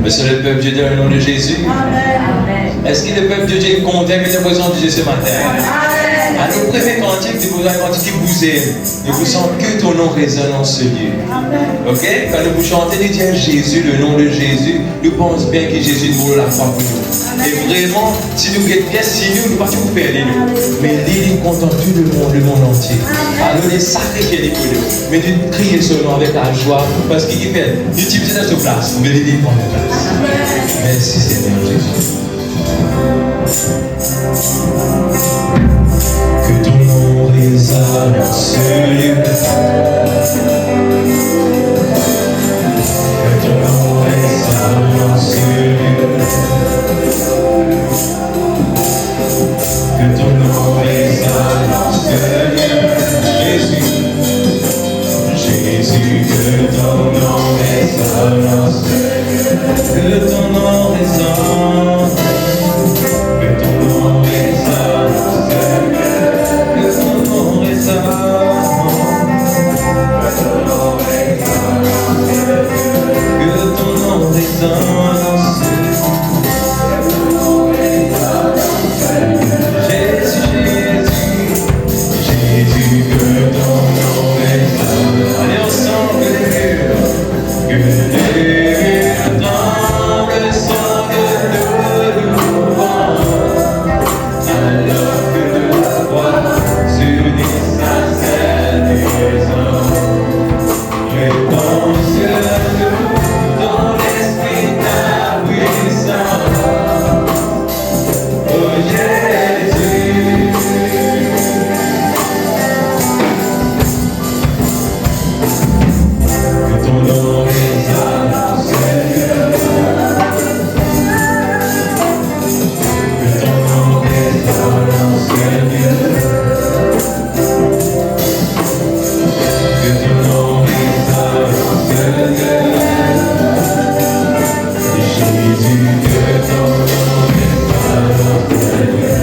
Monsieur le peuple de Dieu, dans le nom de Jésus. Est-ce que le peuple de Dieu est content que la présence de Dieu ce matin? À nos premiers cantiques, nous vous avons cantique bousé. Nous vous sentons que ton nom résonne en ce lieu. Ok? Quand nous vous chantons, nous disons Jésus, le nom de Jésus, nous pensons bien que Jésus nous la croix pour nous. Et vraiment, si nous êtes bien, si nous ne pouvons pas vous perdre, mais il content tout le monde entier. Alors, les sacrés qui est pour nous. Mais nous crions ce nom avec la joie, parce qu'il fait, nous utilisons notre place, vous venez de prendre la place. Merci Seigneur Jésus. Que ton nom résonne en ce lieu. Que ton nom résonne en ce lieu. Que ton nom résonne en ce lieu. Jésus, Jésus, que ton nom résonne en ce lieu. Que ton nom résonne. Que ton nom résonne en ce lieu. Que ton nom résonne. Que ton nom résonne en ce lieu. Que ton nom résonne en ce lieu. Jésus, que ton nom résonne. Allez ensemble, que les murs dans le sang de nos louanges, alors que la voix s'unisse à celle des hommes, répand sur nous dans l'esprit ta puissance. Oh Jésus, que ton nom résonne en ce lieu. Que ton nom résonne en ce lieu. Que ton nom résonne en ce lieu. Jésus, que ton nom résonne en ce lieu.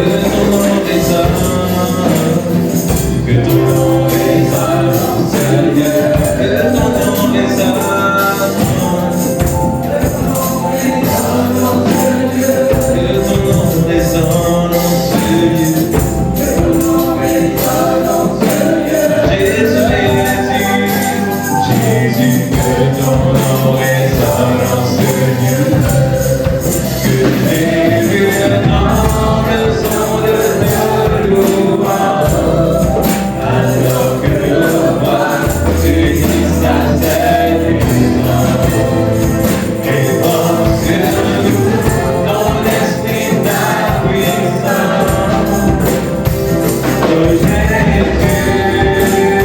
Que ton nom résonne. Que ton nom résonne en ce lieu. Que ton nom résonne. Que ton nom résonne en ce lieu. Jésus, Jésus, que ton nom résonne en ce lieu. Que les murs dans le son de nos louanges, alors que la voix s'unisse à celle des hommes, répand sur nous dans l'esprit ta puissance. Oh Jésus, que les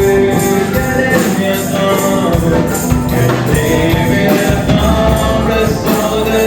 murs tremblent, que les murs tremblent sans de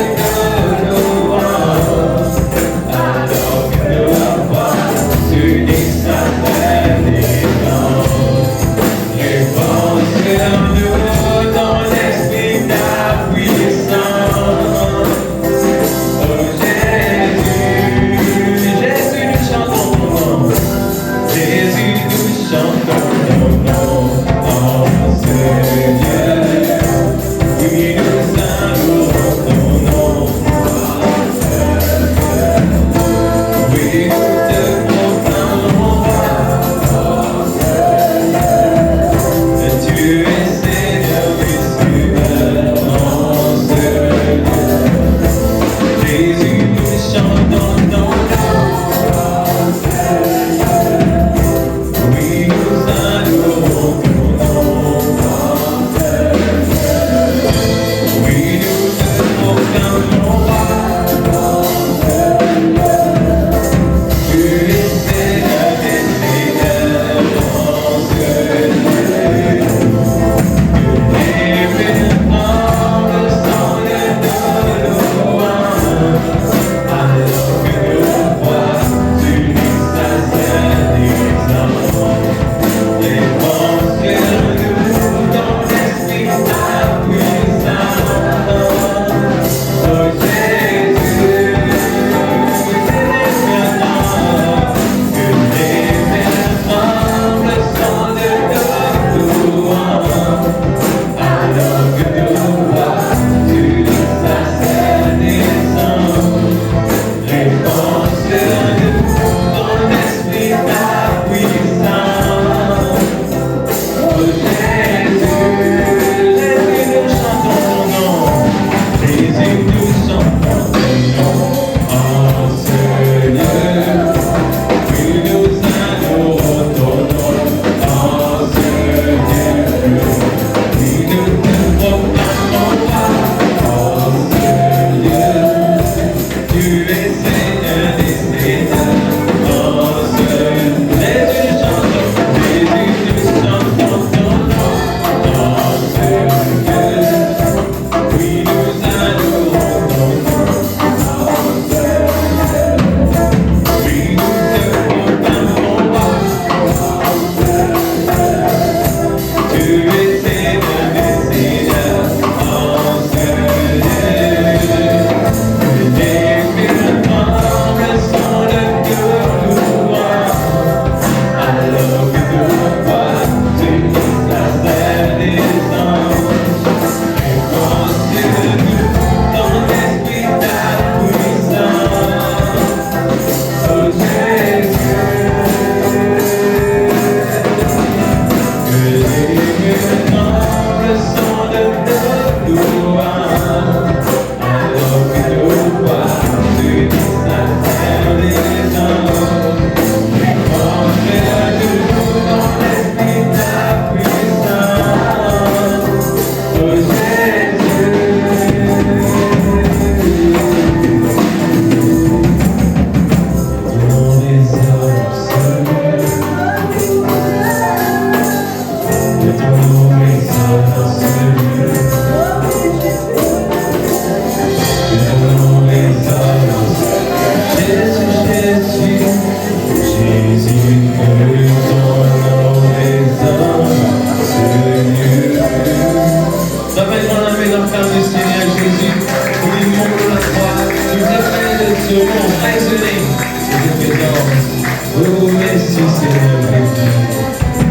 serons raisonnés de présence. Oh, merci Seigneur. Oh,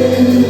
merci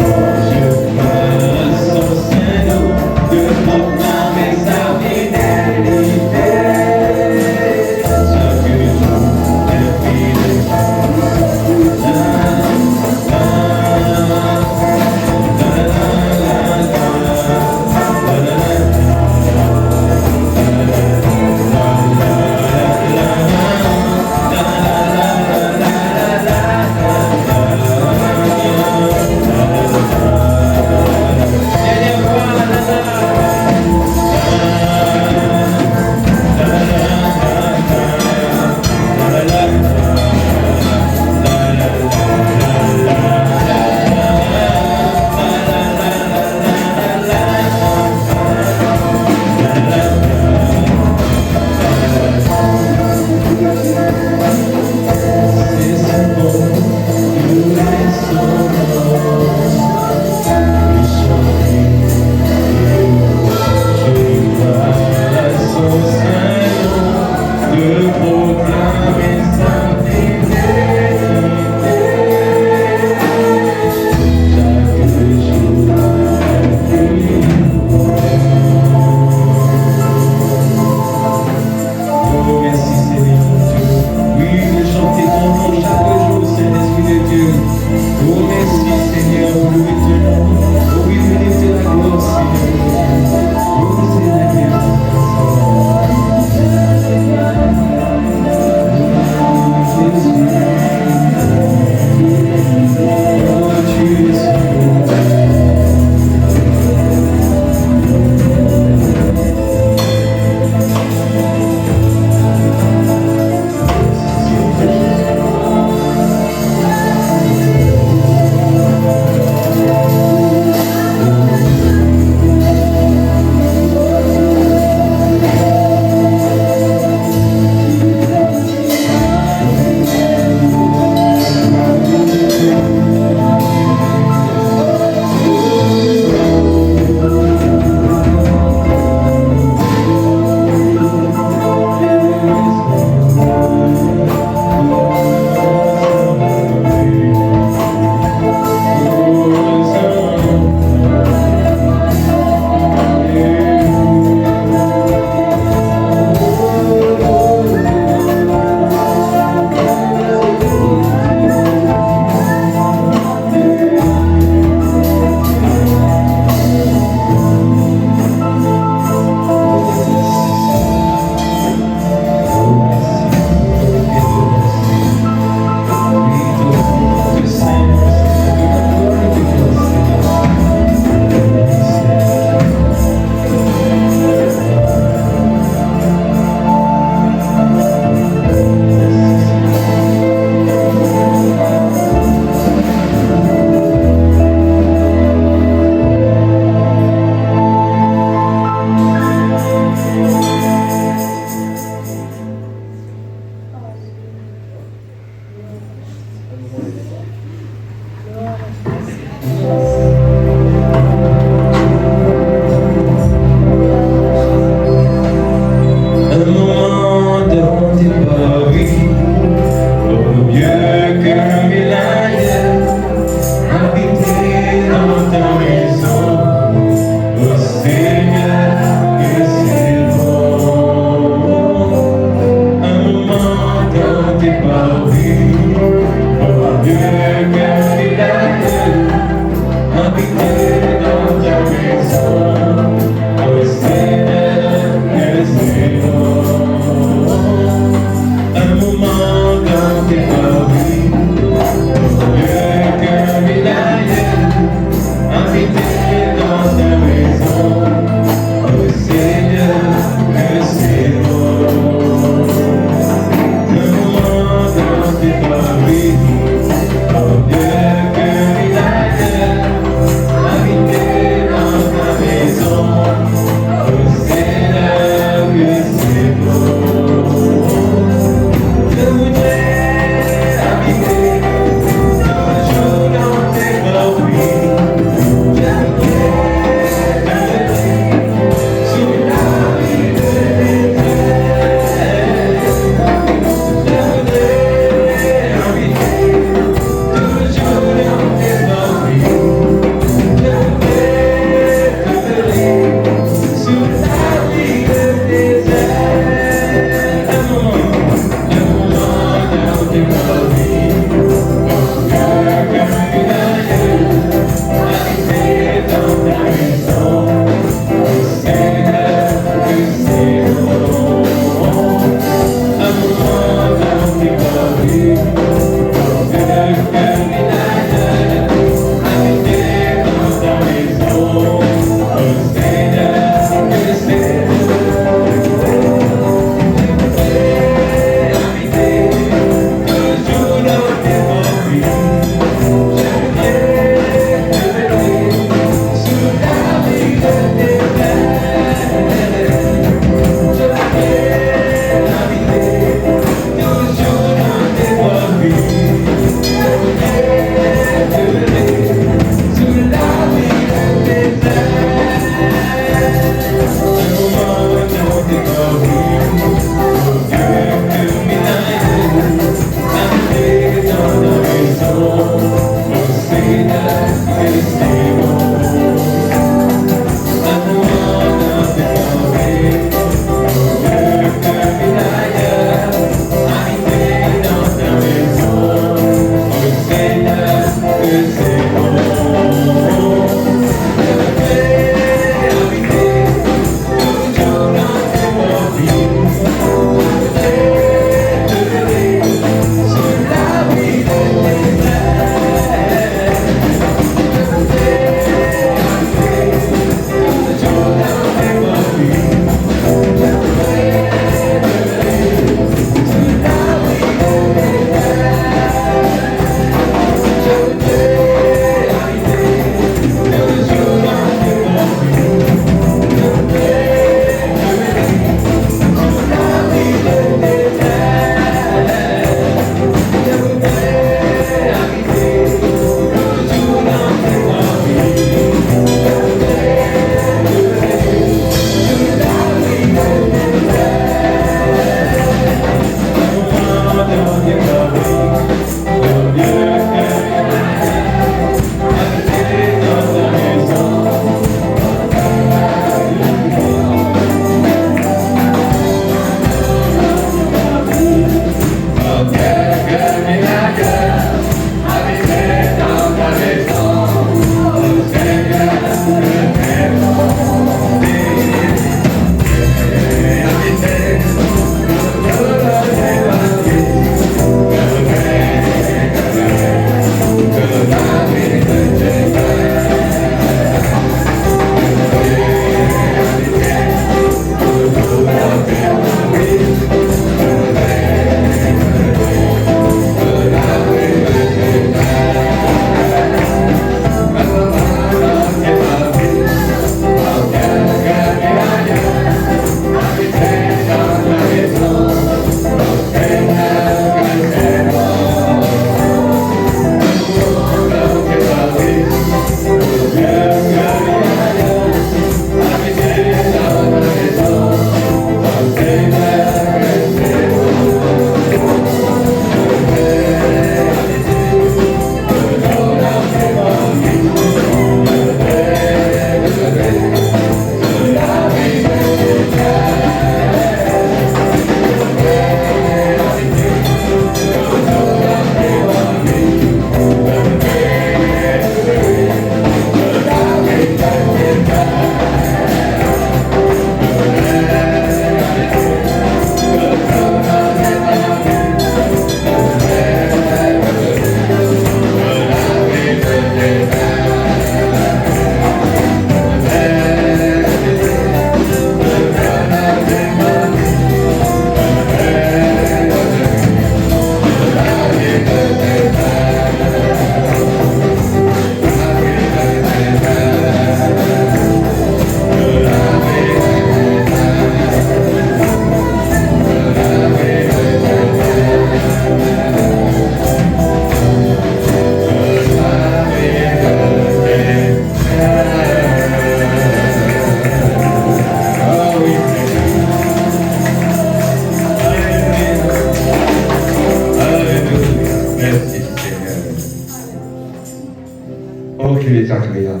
Oh, qu'il est agréable.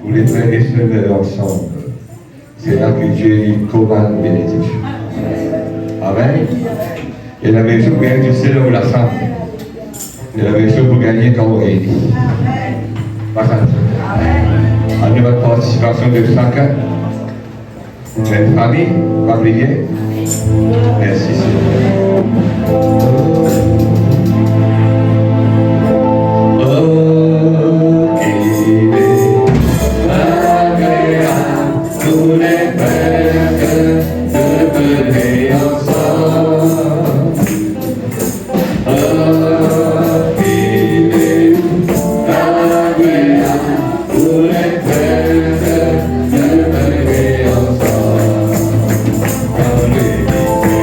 Vous les frères et sœurs ensemble. C'est là que Dieu il commande bénédiction. Amen. Et la même chose pour gagner du ciel ou la femme. Et la même chose pour gagner quand on est. À notre participation de chacun. Même famille, pas oublier. Merci Seigneur. Oh, qu'il est agréable tous les frères de pleurer ensemble. Oh, qu'il est agréable tous les frères de pleurer ensemble. Dans l'église,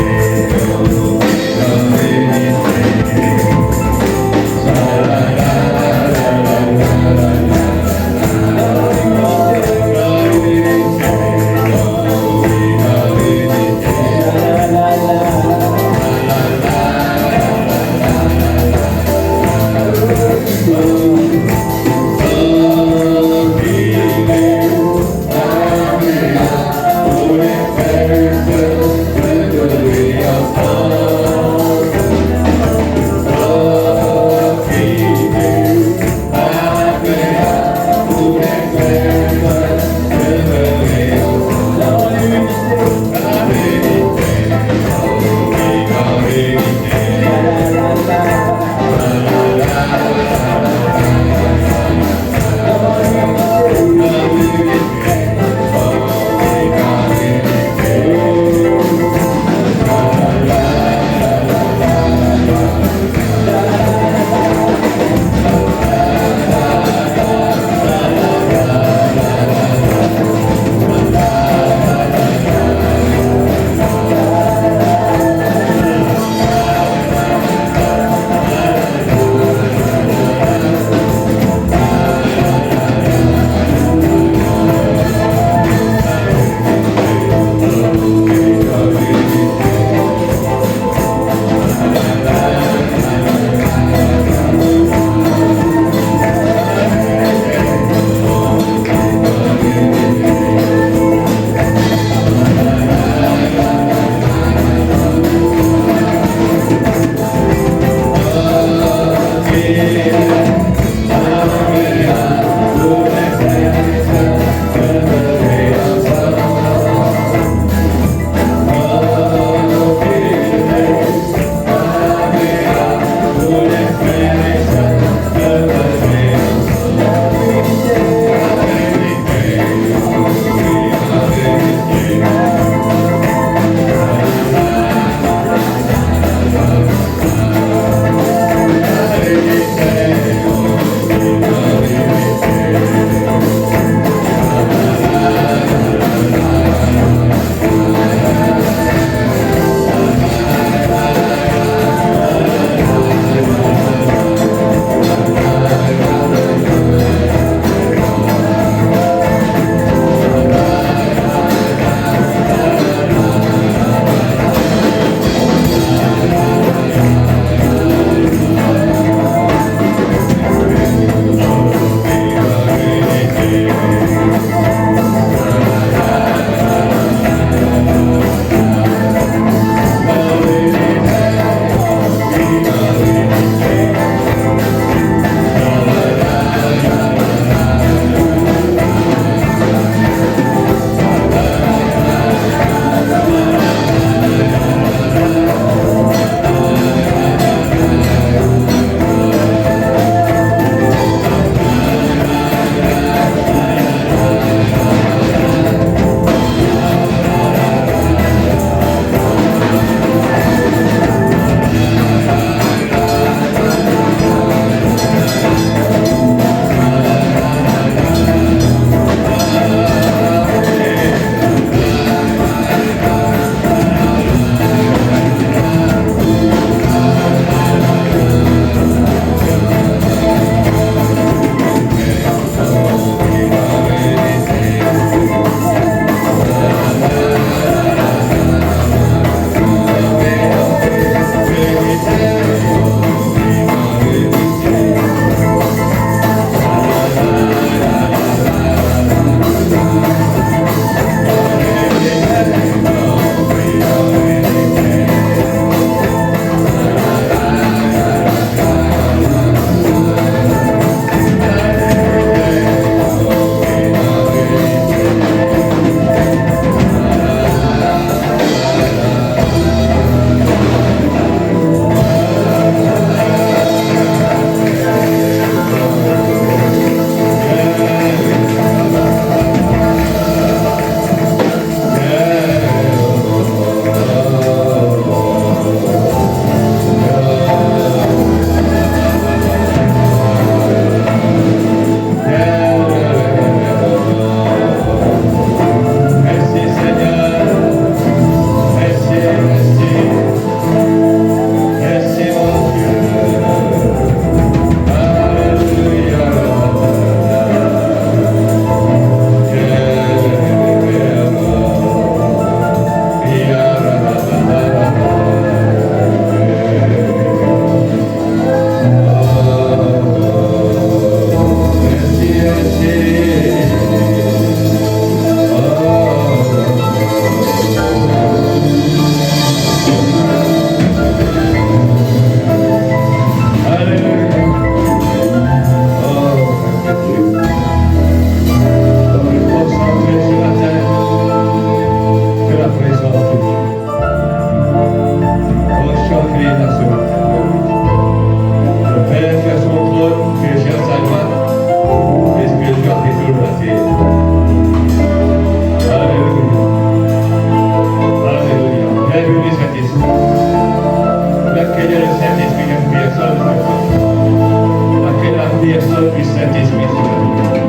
Saint-Esprit sur la vie.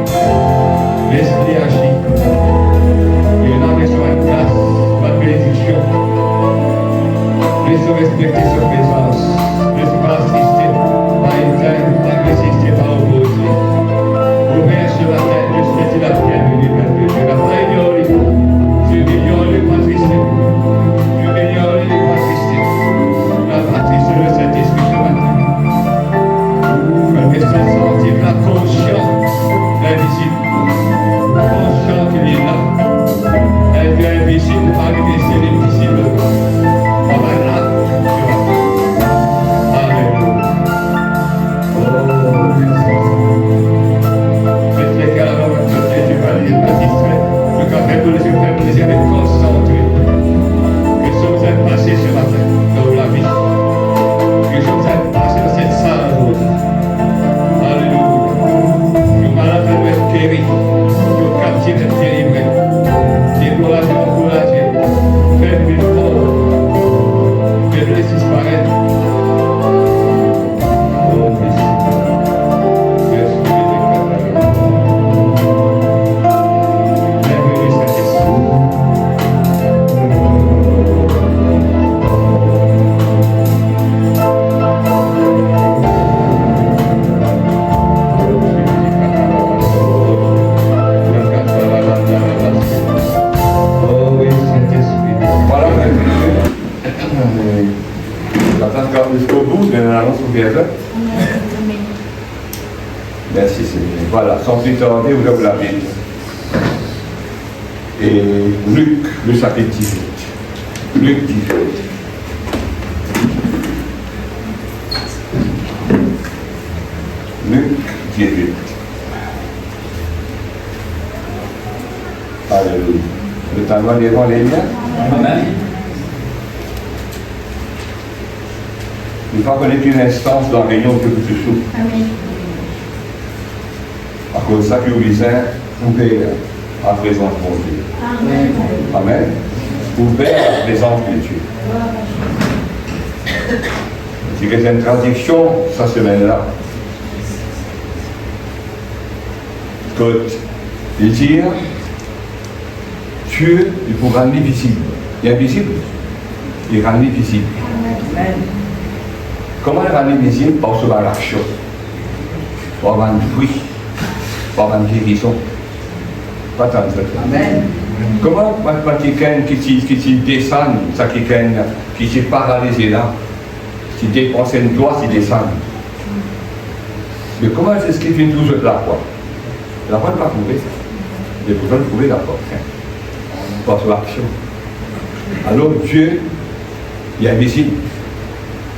L'Esprit agit. Et là, laissons une place, votre bénédiction. Laissons respecter sa présence. Laissons pas assister, pas éteindre, pas résister, pas opposer. Ouvert ce matin, je souhaite la bienvenue, Père Dieu. Je la pas ignorer. Je n'ignorerai pas trister. Je n'ignorerai pas trister. La matrice de Saint-Esprit ce matin. Fais-moi sentir la conscience invisible. Conscience qu'il est là. Elle est invisible, malgré que c'est invisible. On va là. Alléluia. Oh, je sais qu'à la mort, tu vas lire, pas distrait. Le café pour les yeux, faire plaisir et concentrer. Que sommes êtes passés ce matin dans la vie. Que sommes êtes passés dans cette salle aujourd'hui. Alléluia. Nos malades doivent être guéris. Nos captifs être délivrés. Découragés, encouragés. Faites-nous fort. Faites-nous les disparaître. Oh, merci. Merci de bienvenue, Saint-Esprit. Oh oui, Saint-Esprit. Voilà, la place garde jusqu'au bout, mais l'annonce ouverte. Merci Seigneur. Voilà, sans plus tarder, vous avez la Bible. Et Luc, le chapitre 18. Luc 18. Luc 18. Alléluia. Le temps va devant les miens. Amen. Il ne faut pas connaître une instance dans la réunion que vous te souffrez. Amen. À cause de ça, que vous lisez, ouvert à la présence de Dieu. Amen. Amen. Ouvert à la présence de Dieu. C'est que c'est une traduction, cette semaine-là. Que il dit, Dieu, il faut rendre visible. Il est invisible. Il rend visible. Amen. Comment le rendre visible? Par ce l'action. Par avoir un fruit. Par avoir une guérison. Pas tant de ça. Amen. Comment quelqu'un qui descend, ça quelqu'un qui s'est paralysé là, qui dépense une doigt, qui descend. Mais comment est-ce qu'il vient toujours là, quoi? La voie ne pas trouver ça. Il faut pas trouver la porte. Par son action. Alors Dieu, il est invisible.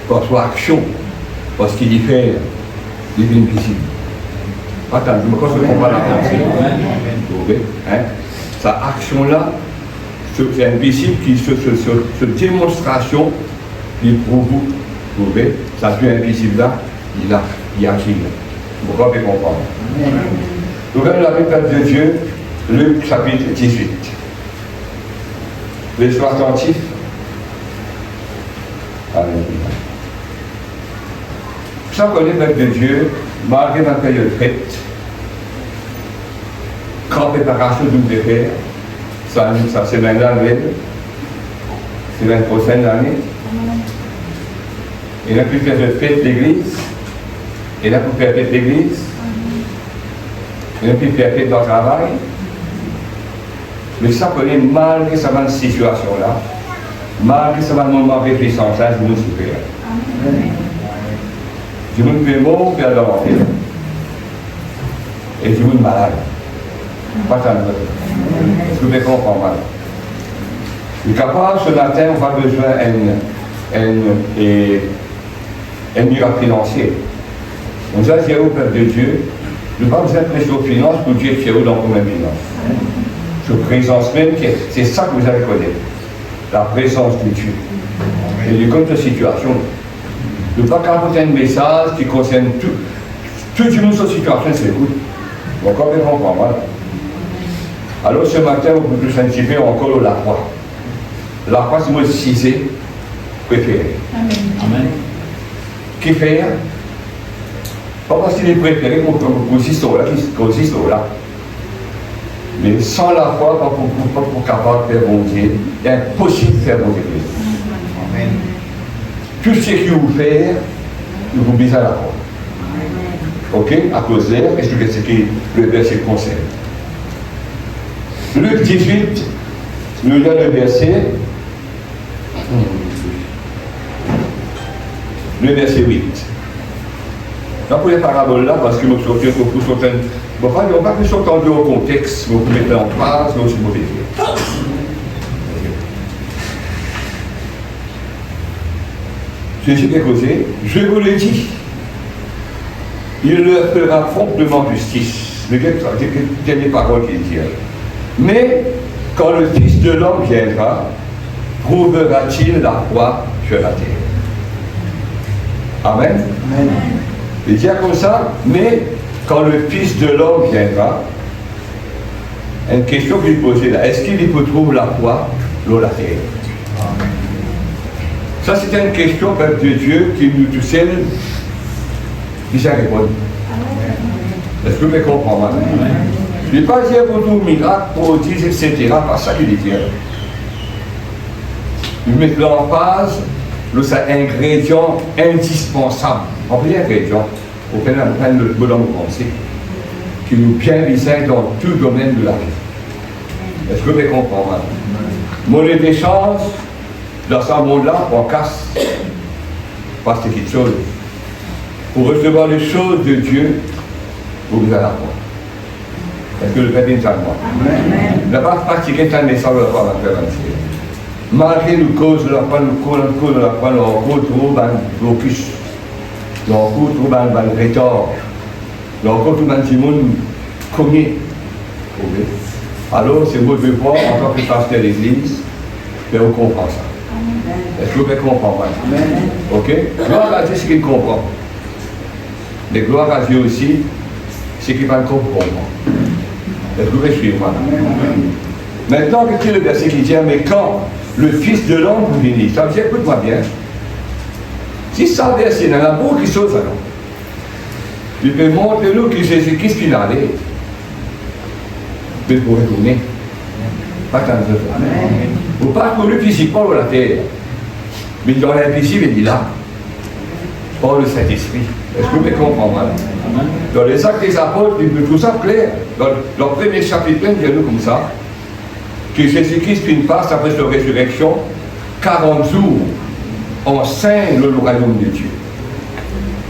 Par son action. Parce qu'il y fait, il est invisible. Attends, je me comprends la pensée. Vous voyez, hein? Sa action-là, c'est invisible, cette démonstration, il prouve, vous voyez, ça Dieu invisible-là, il agit. Vous pouvez comprendre. Nous venons la Bible de Dieu, Luc chapitre 18. Les sois attentifs. Alléluia. Ça connaît le peuple de Dieu, malgré ma période faite, grande préparation d'une défaite, ça semaine-là, c'est la prochaine année. Il a pu faire de fête l'église, il a pu faire fête l'église, il a pu faire fête dans le travail. Mais ça connaît malgré sa situation-là, malgré sa moment de réflexion, ça, je nous supérieur. Je me fais mort, faire d'avancer. Et je me malade. Pas tant de temps. Est-ce que vous pouvez comprendre mal? Il est capable, ce matin, on va besoin d'un miracle financier. On dit à Jéhovah, au peuple de Dieu, nous n'avons pas besoin de pression aux finances pour Dieu qui est dans combien de finances. Cette présence même, c'est ça que vous allez connaître. La présence de Dieu. Et du comme cette situation. Ne pas capoter un message qui concerne tout le monde, cette situation, c'est good. Donc, on peut comprendre. Voilà. Alors, ce matin, on peut plus un petit peu encore la croix. La croix, c'est moi, cisé, préféré. Amen. Amen. Qui fait? Pas parce qu'il est préféré pour là. Mais sans la foi, pas pour capable de faire bon Dieu. Il est impossible de faire bon Dieu. Amen. Tout ce que vous faites, vous visez à la foi. Ok? À cause d'elle, est-ce que c'est ce que le verset concerne? Luc 18, nous lisons le verset 8. Dans pour les paraboles là, parce que nous sommes on ne va pas plus entendre au contexte, vous mettez en phrase, mais aussi mauvais dire. Jésus a causé, je vous le dis, il leur fera promptement justice. Quelle est les paroles qu'il dit? Mais quand le Fils de l'homme viendra, trouvera-t-il la foi sur la terre? Amen. Amen. Il dit comme ça, mais quand le Fils de l'homme viendra, une question que je posais là, est-ce qu'il peut trouver la foi sur la terre? Ça, c'est une question, peuple de Dieu, qui nous tous seuls déjà répondre. Est-ce que vous comprenez? Je ne vais pas dire pour tout miracle, pour dire, etc. Pas ça qu'il dit. Il met en phase un ingrédient indispensable. On peut dire ingrédient pour faire le bonhomme pensée, qui nous bien visite dans tout domaine de la vie. Est-ce que vous comprenez? Monnaie d'échange, dans ce monde-là, on casse. Parce que c'est quelque chose. Pour recevoir les choses de Dieu, vous allez la voir. Est-ce que le Père est en moi? Ne pas pratiquer ta naissance de la foi dans le malgré nous cause de la foi, nous cause de la foi, nous rencontrons un blocus, nous rencontrons un retard, nous rencontrons un petit monde cogné. Alors, c'est votre devoir en tant que pasteur de l'église, de vous comprendre ça. Est-ce que vous pouvez comprendre? Ok? Gloire à Dieu, c'est qu'il comprend. Mais gloire à Dieu aussi, c'est qu'il va le comprendre. Est-ce que vous pouvez suivre? Maintenant, qu'est-ce que le verset qui dit, mais quand le Fils de l'homme vous venez, ça veut dire, écoute-moi bien, si ça verset dans la bouche qui chose alors, il peut montrer nous que Jésus-Christ finale, mais pour retourner. Pas tant de fois. Vous pas pour lui physiquement sur la terre, mais dans l'invisible, il est là, par le Saint-Esprit. Est-ce que vous pouvez comprendre? Dans les actes des apôtres, il peut tout ça clair. Dans leur premier chapitre, il dit nous comme ça, que Jésus-Christ une passe après sa résurrection, 40 jours en sein le royaume de Dieu.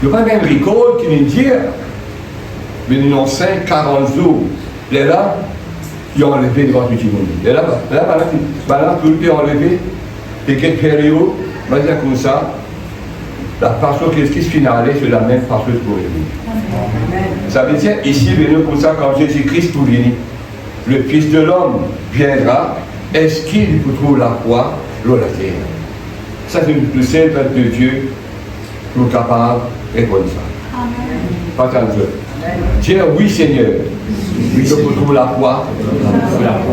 Il n'y a pas même ricole qui nous dit, mais nous en sein 40 jours. Et là, ils ont enlevé devant tout le monde. Et là, tout le monde est enlevé. Et quelle période, on va dire comme ça, la passion Christ finale, c'est la même passion pour lui. Ça veut dire, ici, nous comme ça, quand Jésus-Christ pour venir, le Fils de l'homme viendra, est-ce qu'il peut trouver la foi sur la terre? Ça, c'est le seul peuple de Dieu pour capable de répondre ça. Pas tant de dire oui, Seigneur, je peux trouver la foi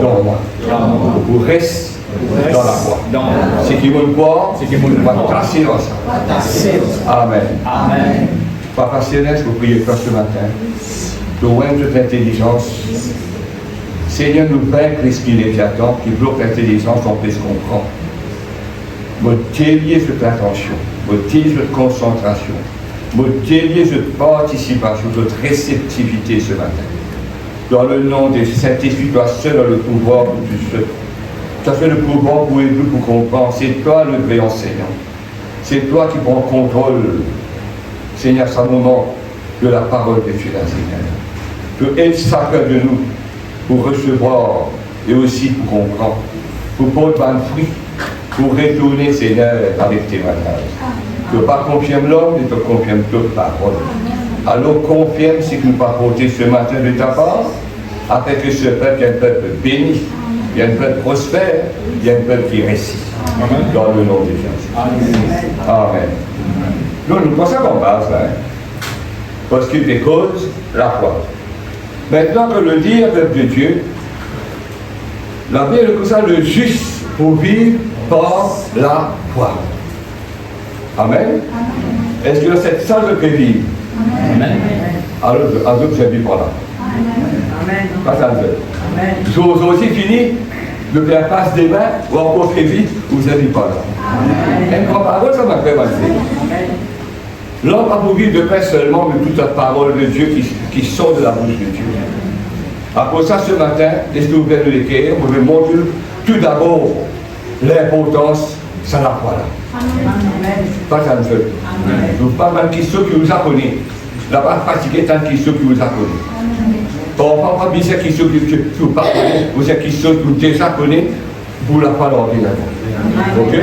dans moi. Vous restez dans la foi. Ce qui veut croire, va tasser dans ça. Amen. Amen. Papa Céleste, vous priez pour ce matin. Loin de toute intelligence. Seigneur, nous vaincre l'esprit léviathan qui bloque l'intelligence, on peut se comprendre. Me délier cette attention, me délier cette concentration, me délier cette participation, cette réceptivité ce matin. Dans le nom de Saint-Esprit, toi seul as le pouvoir pour tout ce. Tu as fait le pouvoir pour aider, pour comprendre. C'est toi le vrai enseignant. C'est toi qui prends contrôle, Seigneur, à ce moment de la parole de Dieu, Seigneur. Que aide chacun de nous pour recevoir et aussi pour comprendre, pour porter un fruit, pour retourner, Seigneur, avec tes témoignages. Que pas confirme l'homme, mais te confirme toute parole. Alors confirme ce que nous pas porté ce matin de ta part, afin que ce peuple ait un peuple béni, il y a un peuple prospère, il y a un peuple qui récite. Dans le nom de Jésus. Amen. Nous pensons qu'on passe là. Parce qu'il fait cause la foi. Maintenant que le dire, peuple de Dieu, la Bible comme ça, le juste pour vivre par la foi. Amen. Est-ce que cette salle peut vivre? Alors, vous êtes par là. Pas ça le fait. Vous avez aussi fini de faire passe des mains ou encore très vite, vous êtes par là. Et quand parole, ça m'a fait passer. L'homme n'a pas vivre de pain seulement, mais toute la parole de Dieu qui sort de la bouche de Dieu. Après ça, ce matin, laissez ouvrir le cœur, vous me montrer tout d'abord l'importance, c'est la foi là. Pas ça le fait. Vous parlez d'une question qui vous a connu. La part fatiguée, tant de questions qui vous a connu. On ne parle pas de cette question que vous ne parlez pas, vous cette question que vous déjà connaissez, vous la parlez en ok?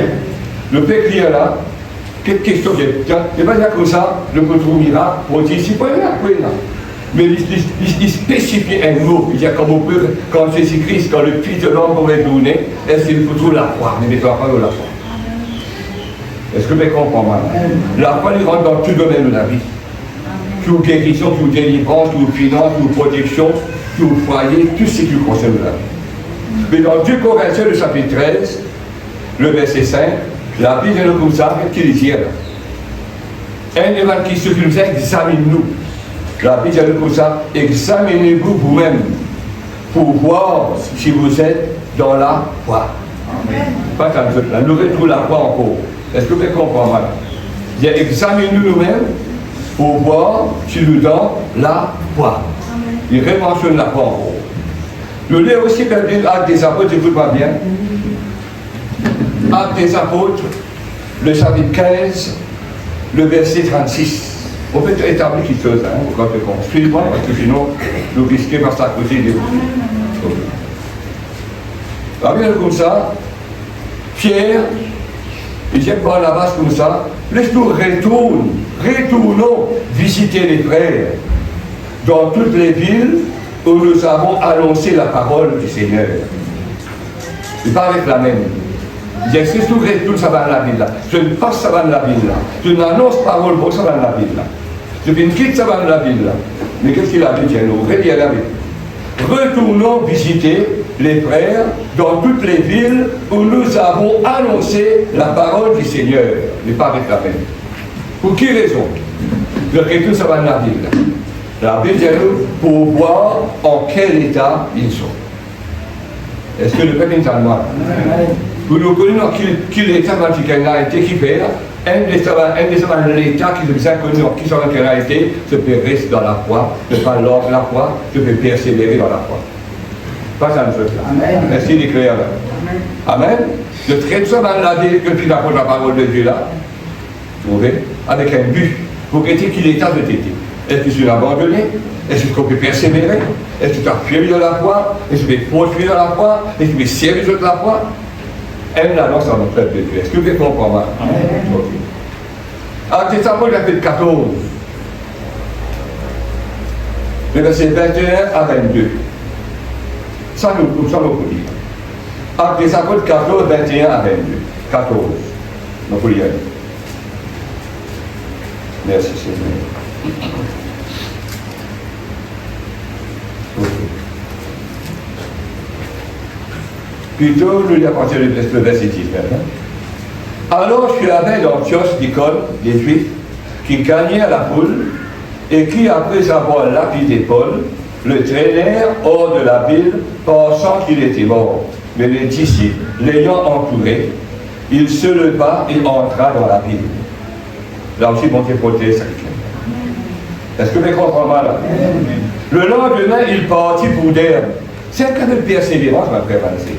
Le père qui est là, quelle question j'ai? C'est pas dire comme ça, le contrôlera pour dire si, point là. Mais il spécifie un mot, il dit comme on peut, quand Jésus-Christ, quand le Fils de l'homme pourrait donner, est-ce qu'il faut trouver la foi? Mais ne pas de la foi. Est-ce que vous comprenez mal? La foi, il rentre dans tout domaine de la vie. Toute guérison, toute délivrance, toute finance, toute protection, tout foyer, tout ce qui concerne la vie. Mais dans 2 Corinthiens, le chapitre 13, le verset 5, la Bible nous comme ça, qu'il dit là. Un événement qui se nous examine-nous. La Bible nous comme ça, examinez-vous vous-même pour voir si vous êtes dans la foi. Pas comme ça, nous retrouvons la foi encore. Est-ce que vous comprenez mal? Il y a examinez-nous nous-mêmes pour voir si nous dans la foi. Il rementionne la foi encore. Nous lisons aussi Actes des Apôtres, écoute-moi bien. Actes des Apôtres, le chapitre 15, le verset 36. On peut établir quelque chose, quand on suit, parce que sinon, nous risquons par sa côté des autres. Alors, bien comme ça, Pierre, il dit par la base comme ça, laisse-nous retournons visiter les frères dans toutes les villes où nous avons annoncé la parole du Seigneur. C'est pas avec la même. Il dit, si nous retournons, ça va dans la ville là. Je ne passe ça va dans la ville là. Je n'annonce parole pour ça va dans la ville là. Je ne quitte ça va dans la ville là. Mais qu'est-ce qu'il a dit, nous? Retournons visiter les frères dans toutes les villes où nous avons annoncé la parole du Seigneur. Mais pas avec la même. Pour qui raison? Le retour, ça va dans la ville. La Bible dit pour voir en quel état ils sont. Est-ce que le peuple est en noir? Vous nous connaissez quel état a été qui fait. Un des l'état qui est bien connu, qui sont en réalité, se peut rester dans la foi, ne pas l'ordre la foi, se peut persévérer dans la foi. Pas ça, monsieur. Merci d'écrire là. Amen. De traiter ça dans la vie que tu apportes la parole de Dieu là. Vous voyez? Avec un but. Pour que qu'il état de t'aider. Est-ce que tu l'as abandonné? Est-ce que tu peux persévérer? Est-ce que tu as fui dans la foi? Est-ce que tu peux poursuivre dans la foi? Est-ce que tu peux servir de la foi? Elle l'annonce dans notre peuple de Dieu. Est-ce que vous comprenez? Actes des Apôtres, chapitre 14. Le verset 21 à 22. Ça nous peut dire. Actes des Apôtres 14, 21 à 22. 14. Nous pouvons lire. Merci Seigneur. Plutôt, nous lisons à partir du verset 19. Alors je suis avec d'Antioche d'Icône, des Juifs, qui gagnaient à la foule, et qui, après avoir lapidé Paul, le traînèrent hors de la ville, pensant qu'il était mort. Mais les disciples, l'ayant entouré, il se leva et entra dans la ville. Là aussi, mon Dieu protège ça. Est-ce que vous comprenez mal? Le lendemain, il partit pour Derbe. C'est un cas de persévérance, ma frère Vancé.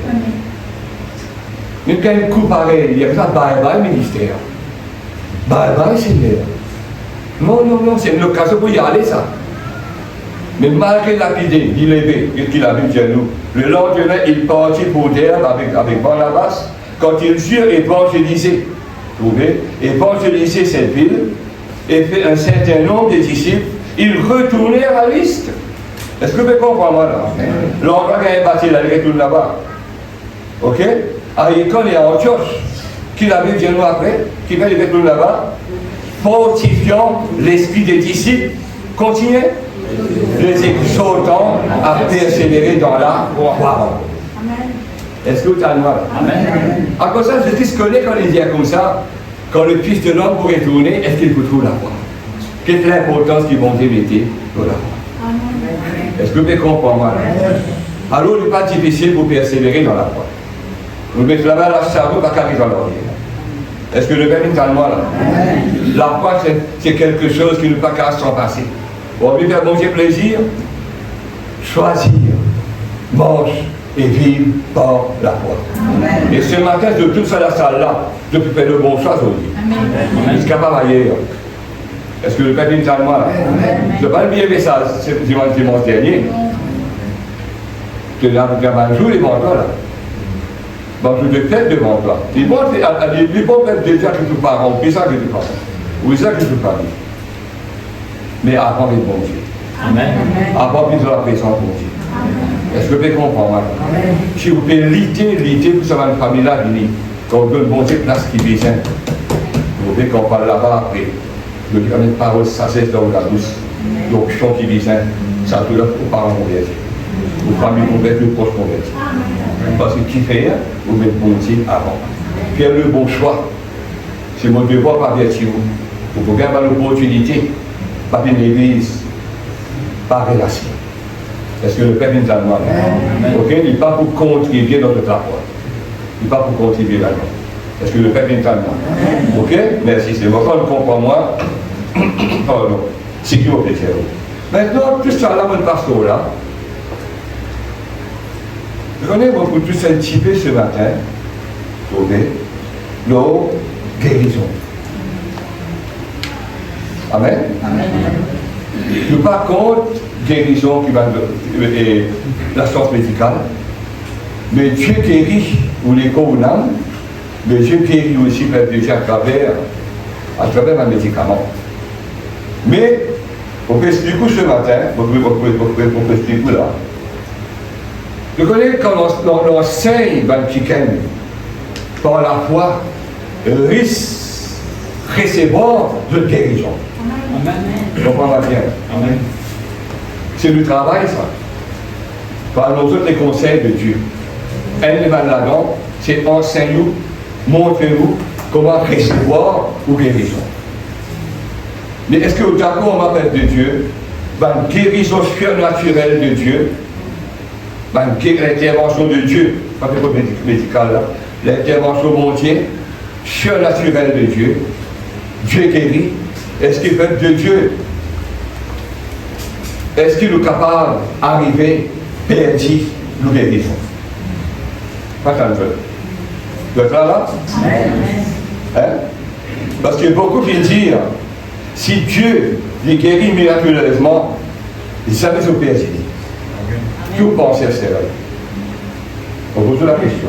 Mais quand un coup pareil, il y a ça, bye-bye ministère. Bye-bye Seigneur. Non, c'est une occasion pour y aller, ça. Mais malgré l'idée, il est qu'il a vu Dieu nous. Le lendemain, il partit pour Derbe avec Barnabas, quand il fut évangélisé. Vous voyez, évangélisé cette ville, et fait un certain nombre de disciples, ils retournèrent à Lystre. Est-ce que vous comprenez là? L'endroit qui a bâti, il retourne là-bas. Ok? À Icône et à Antioche. Qui l'a vu bien nous après? Qui va les retourner là-bas? Fortifiant l'esprit des disciples. Continuez. Les exhortant à persévérer dans la foi. Est-ce que vous avez le mal? À cause de ça, je dis ce qu'on est quand il dit comme ça, quand le Fils de l'homme pourrait tourner, est-ce qu'il vous trouve la foi? Qu'est-ce que l'importance qu'ils vont éviter dans la foi? Est-ce que vous comprenez moi? Alors, il n'est pas difficile pour persévérer dans la foi. Vous mettez la main à la cerveau, pas qu'à dans l'orient. Est-ce que le Père est dans moi là? La foi, c'est quelque chose qui ne peut pas s'en passer. On veut faire manger plaisir, choisir, mange et vivre par la foi. Et ce matin, de tout ça, la salle là, je peux faire de bons choix aujourd'hui. Jusqu'à pas ailleurs. Est-ce que le Père est dans moi là? Je ne vais pas le bien ça, c'est dimanche dernier. Tu as un jour devant toi là. Bon, je vais peut-être devant toi. Les bons peuvent déjà que tu pas remplir ça que tu pas. Oui, ça que tu pas dire. Mais avant les bon Dieu. Amen. Avant plus de la présence de Dieu. Est-ce que vous comprenez? Si vous pouvez lutter pour savoir une famille là, quand vous bon Dieu place qui besoin. Vous pouvez qu'on parle là-bas après. Je dis une parole, ça c'est dans la douce. Donc, chant qui besoin, ça tout là pour parents convertis. Vos familles converties, vos proches convertis. Parce que qui fait, vous mettez bon Dieu avant. Faire le bon choix. C'est mon devoir par vertu. Vous pouvez avoir l'opportunité, pas une église, pas relation. Est-ce que le Père vient à moi? Ok, il n'est pas pour contribuer dans notre rapport. Il n'est pas pour contribuer là-dedans. Est-ce que le Père vient à moi? Ok, merci. C'est moi quand on comprend moi. Oh non, c'est qui au péché. Maintenant, tout ça là, mon pasteur là. Je connais beaucoup plus un petit peu ce matin. Trouver nos guérisons. Amen. Amen. Je ne suis pas contre guérison qui va de la science médicale, mais Dieu guérit ou les corps ou l'âme, mais Dieu guérit aussi déjà à travers un médicament. Mais, on peut expliquer ce matin, on peut expliquer là. Je connais quand on enseigne dans le chicken, par la foi, risque recevoir de guérison. Amen. Je comprends bien. Amen. C'est du travail, ça. Par nos autres, les conseils de Dieu. Un élément là-dedans, c'est enseigne-nous, montrez-nous comment recevoir ou guérison. Mais est-ce que d'accord on m'appelle de Dieu, une guérison surnaturelle de Dieu, l'intervention de Dieu, pas de médical là, l'intervention mondiale, surnaturelle de Dieu, Dieu guérit. Est-ce qu'il peut être de Dieu? Est-ce qu'il est capable d'arriver, perdu, nous guérissons? Pas tant de choses. Vous êtes là? Hein? Parce que beaucoup qui disent, si Dieu les guérit miraculeusement, il savait se perdu. Que vous pensez à cela? On pose la question.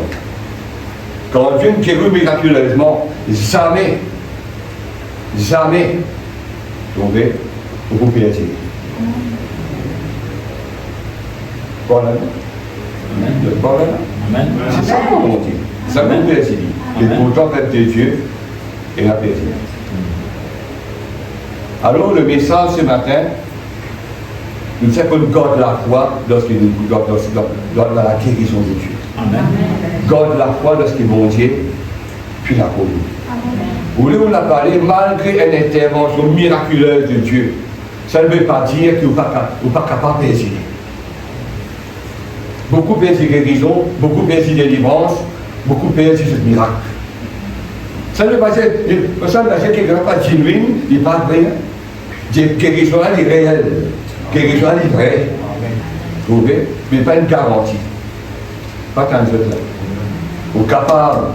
Quand Dieu nous guérit miraculeusement, jamais, tombé pour vous perdre. Voilà. Amen. C'est ça qu'on dit. Ça vous perdre. Mais pourtant, être de Dieu et la perdu. Alors, le message ce matin, nous savons qu'on garde la foi lorsqu'il nous garde dans la guérison de Dieu. Amen. Garde la foi lorsqu'il est bon Dieu, puis la conduit. Vous voulez on a parlé malgré une intervention miraculeuse de Dieu. Ça ne veut pas dire que vous n'êtes pas capable de périr. Beaucoup perdent des guérisons, beaucoup perdent des délivrances, beaucoup perdent des miracles. Ça ne veut pas dire que quelqu'un n'a pas de genuine, il n'est pas vrai. Guérison là, il est réel. Guérison là, il est vrai. Vous voyez? Mais pas une garantie. Pas tant de choses là. Vous êtes capable.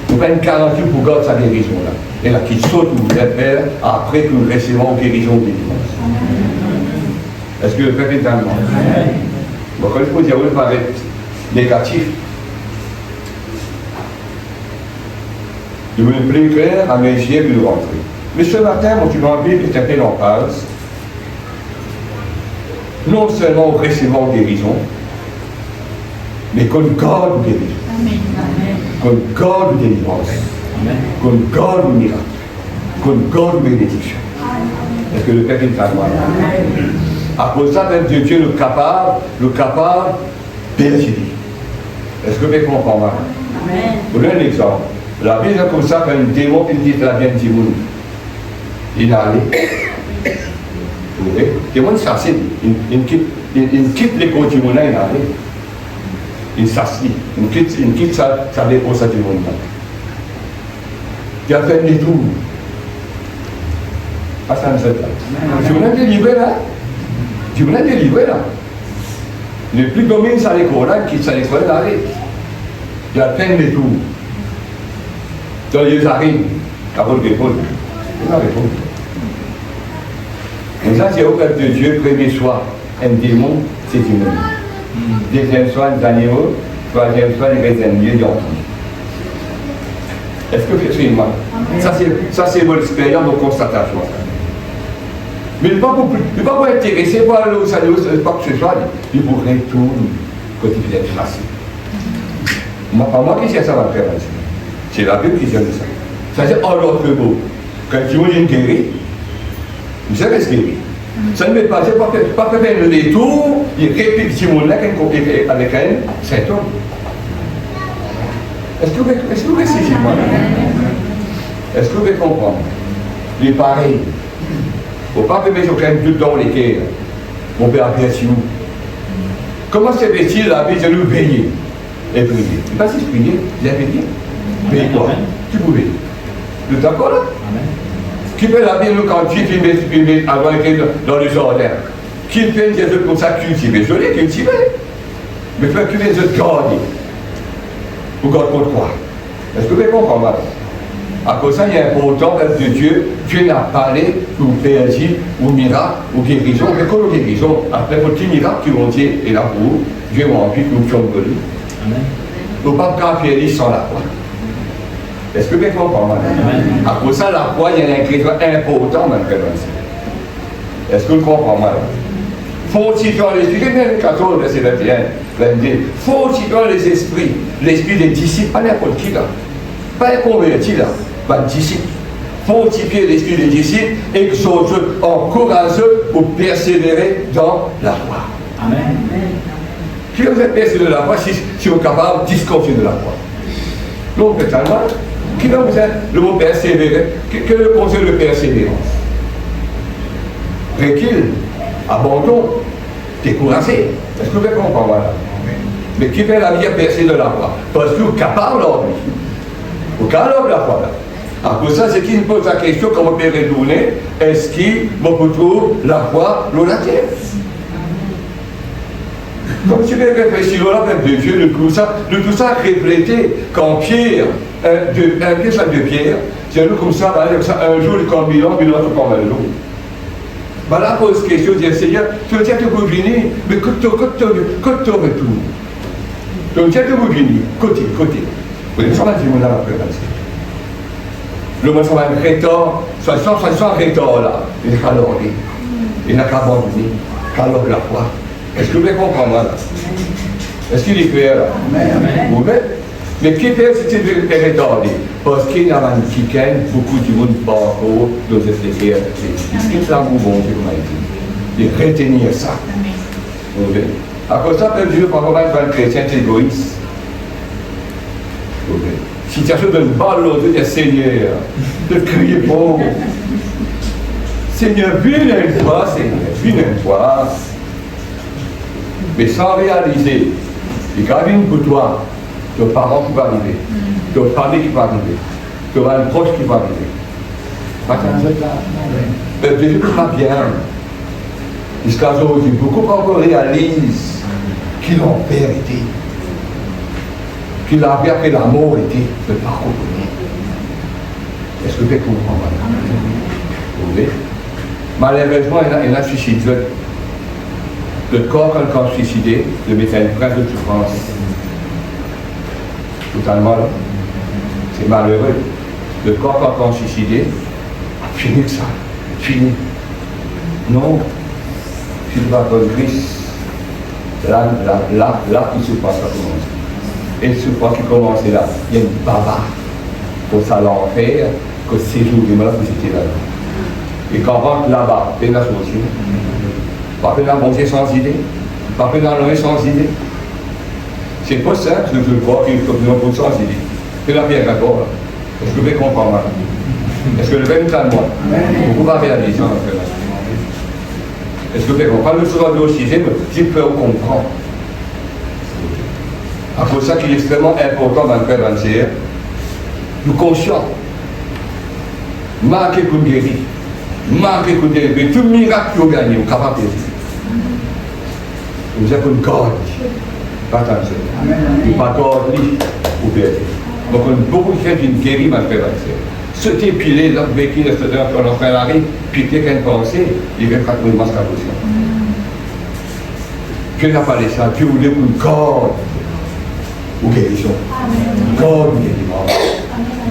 Vous avez une garantie pour garder sa guérison là. Et là, qui saute où vous êtes faire après que nous recevons guérison de délivrance. Est-ce que le peuple est dans le monde? Bon, quand il faut dire, vous paraît négatif. Je me plais clair à mes yeux que nous rentrons. Mais ce matin, mon document biblique est un peu en phase. Non seulement nous recevons guérison, mais qu'on garde guérison. Qu'on garde délivrance, qu'on garde miracle, qu'on garde bénédiction. Est-ce que le Père est à moi? À cause de ça, même Dieu est capable de persévérer. Est-ce que vous comprenez? Pour donner un exemple, la Bible est comme ça, quand un démon qui dit la bien du monde, il est allé, Vous voyez? Et moi, il quitte les côtés du monde, il s'assit, il quitte sa dépense du monde. Il a fait des tours. Ah, ça ne fait pas. Tu voulais délivrer là? Tu voulais délivrer là? Le plus dominant, c'est l'école, là, qui s'est l'école d'aller. Il a fait des tours. Dans les arrivent, avant de répondre. Il va répondre. Et ça, c'est au peuple de Dieu, premier soir, un démon, c'est une homme. Deuxième soir, des animaux. Troisième soir, les ennemis d'enfants. Est-ce que c'est une main? Ça, c'est votre expérience, votre constatation. Mais il ne n'est pas intéressé par le salut, pas que ce soit, il vous retourne quand il fait facile. Pas moi qui sais ça va faire ainsi. C'est la Bible qui dit ça. Ça c'est en l'autre mot. Quand tu vois une guérie, vous savez ce qu'il dit. Ça ne veut pas dire pas faire le détour, il répète ce mot-là avec elle, c'est homme. Est-ce que vous pouvez saisir moi? Est-ce que vous pouvez comprendre? Il est pareil. Il ne faut pas faire mes aucun but dans les cœurs. Mon père a bien si vous. Comment c'est fait-il la vie de nous veiller et prier? C'est pas si je prier, j'ai veillé. Veille quoi? Tu peux veiller. Vous êtes d'accord là? Qui fait la vie nous quand tu filmes avant dans le jardin? Qui fait des œufs comme ça cultiver? Je l'ai cultivé. Mais faire que les œufs garder. Vous gardez contre quoi? Est-ce que vous comprenez? À cause de ça, il est important de Dieu. Dieu n'a pas parlé ou pédagogie, ou miracle, ou guérison. Mais quand la guérison, après le petit miracle qui vont dire, et là pour vous, Dieu va remplir tout le champ de lui. Il ne faut pas faire sans la foi. Est-ce que vous comprenez? À cause de ça, la foi, il y a un ingrédient important dans le prévention. Est-ce que vous comprenez? Fortifiant l'esprit, même 14, verset 21, 22. Fortifiant les esprits, l'esprit des disciples, pas n'importe qui là. Pas un converti là, pas un disciple. Fortifier l'esprit des disciples, exhorteux, encourageux pour persévérer dans la foi. Amen. Qui vous êtes persévérer dans la foi si vous êtes capable de discontinuer de la foi? Donc, totalement, qui va vous être le mot persévérer? Quel est le conseil de persévérance? Recul, abandon, découragé. Est-ce que vous pouvez comprendre là? Mais qui fait la vie à persévérer de la foi? Parce que vous êtes capable d'en vivre. Au cas de la foi, à cause de ça, c'est qui me pose la question, comment on peut retourner, est-ce qu'il me trouve la foi, l'eau la terre? Comme tu veux réfléchir au peuple de Dieu, de tout ça reflété quand Pierre, un pièce à deux pierres, c'est nous comme ça, un jour, il compte bilan, bilan, tout comme un jour. Bah là, pose question, dit Seigneur, tu veux dire que vous venez, mais que tu retournes. Tu veux dire que vous venez, côté. Vous savez, ça va dire, on a la prévention. Le monde, ça va être rétor, soit rétor là, il n'a qu'à l'order, il n'a qu'à abandonner, qu'à l'ordre de la foi. Est-ce que vous pouvez comprendre là? Est-ce qu'il est clair là? Vous voyez? Mais qui fait si tu es retardé? Parce qu'il y a un week-end, beaucoup de monde pas encore dans cette terre. C'est ça vous bon, Dieu m'a dit. De retenir ça. Vous voyez? À cause de ça, peut Dieu, parfois, un chrétien égoïste. Si tu as fait de balle l'autre, tu es Seigneur, de crier pour Seigneur, viens une fois, Seigneur, viens une fois. Mais sans réaliser, les gravines pour toi, ton parent qui va arriver, ton famille qui va arriver, ton un proche qui va arriver. Mais Dieu ne pas bien. Jusqu'à aujourd'hui, beaucoup encore réalisent qu'ils ont vérité. Qu'il avait après la mort été de ne pas reconnaître. Est-ce que vous comprenez? Vous voyez? Malheureusement, il y a un suicide. Le corps, quand on est suicidé, le médecin est près de souffrance. Totalement là. C'est malheureux. Le corps, quand on est suicidé, a fini que ça. Fini. Non. Tu ne vas pas de Christ. Là, il se passe à commencer. Et ce fois qui commence là, il y a une baba pour ça l'enfer, que ces jours du malade, c'était là. Et quand on rentre là-bas, il y a une solution. Pas peine à manger sans idée, pas peine à lever sans idée. C'est pas simple, je crois qu'il faut que sans idée. C'est la bien d'accord là. Est-ce que vous pouvez comprendre? Est-ce que le même temps de moi? Beaucoup va réaliser en fait. Est-ce que vous comprenez? Pas le soir de l'ochisme, si vous pouvez comprendre. À cause de ça qui est extrêmement important dans le frère et sœur, nous conscients, marquez pour guérir, marquez pour délivrer, tout miracle que vous gagnez, vous êtes capable de dire. Vous êtes une garde, pas attention, vous pas garde, vous perdez. Donc, on a beaucoup de gens qui guérissent dans le frère et sœur. Ce qui est pilé, là, vécu, dans le frère Harry, puis dès qu'il pensée, il va faire une masque à vous. Dieu n'a pas laissé ça, Dieu voulait une garde. Ou guérison. God guérison.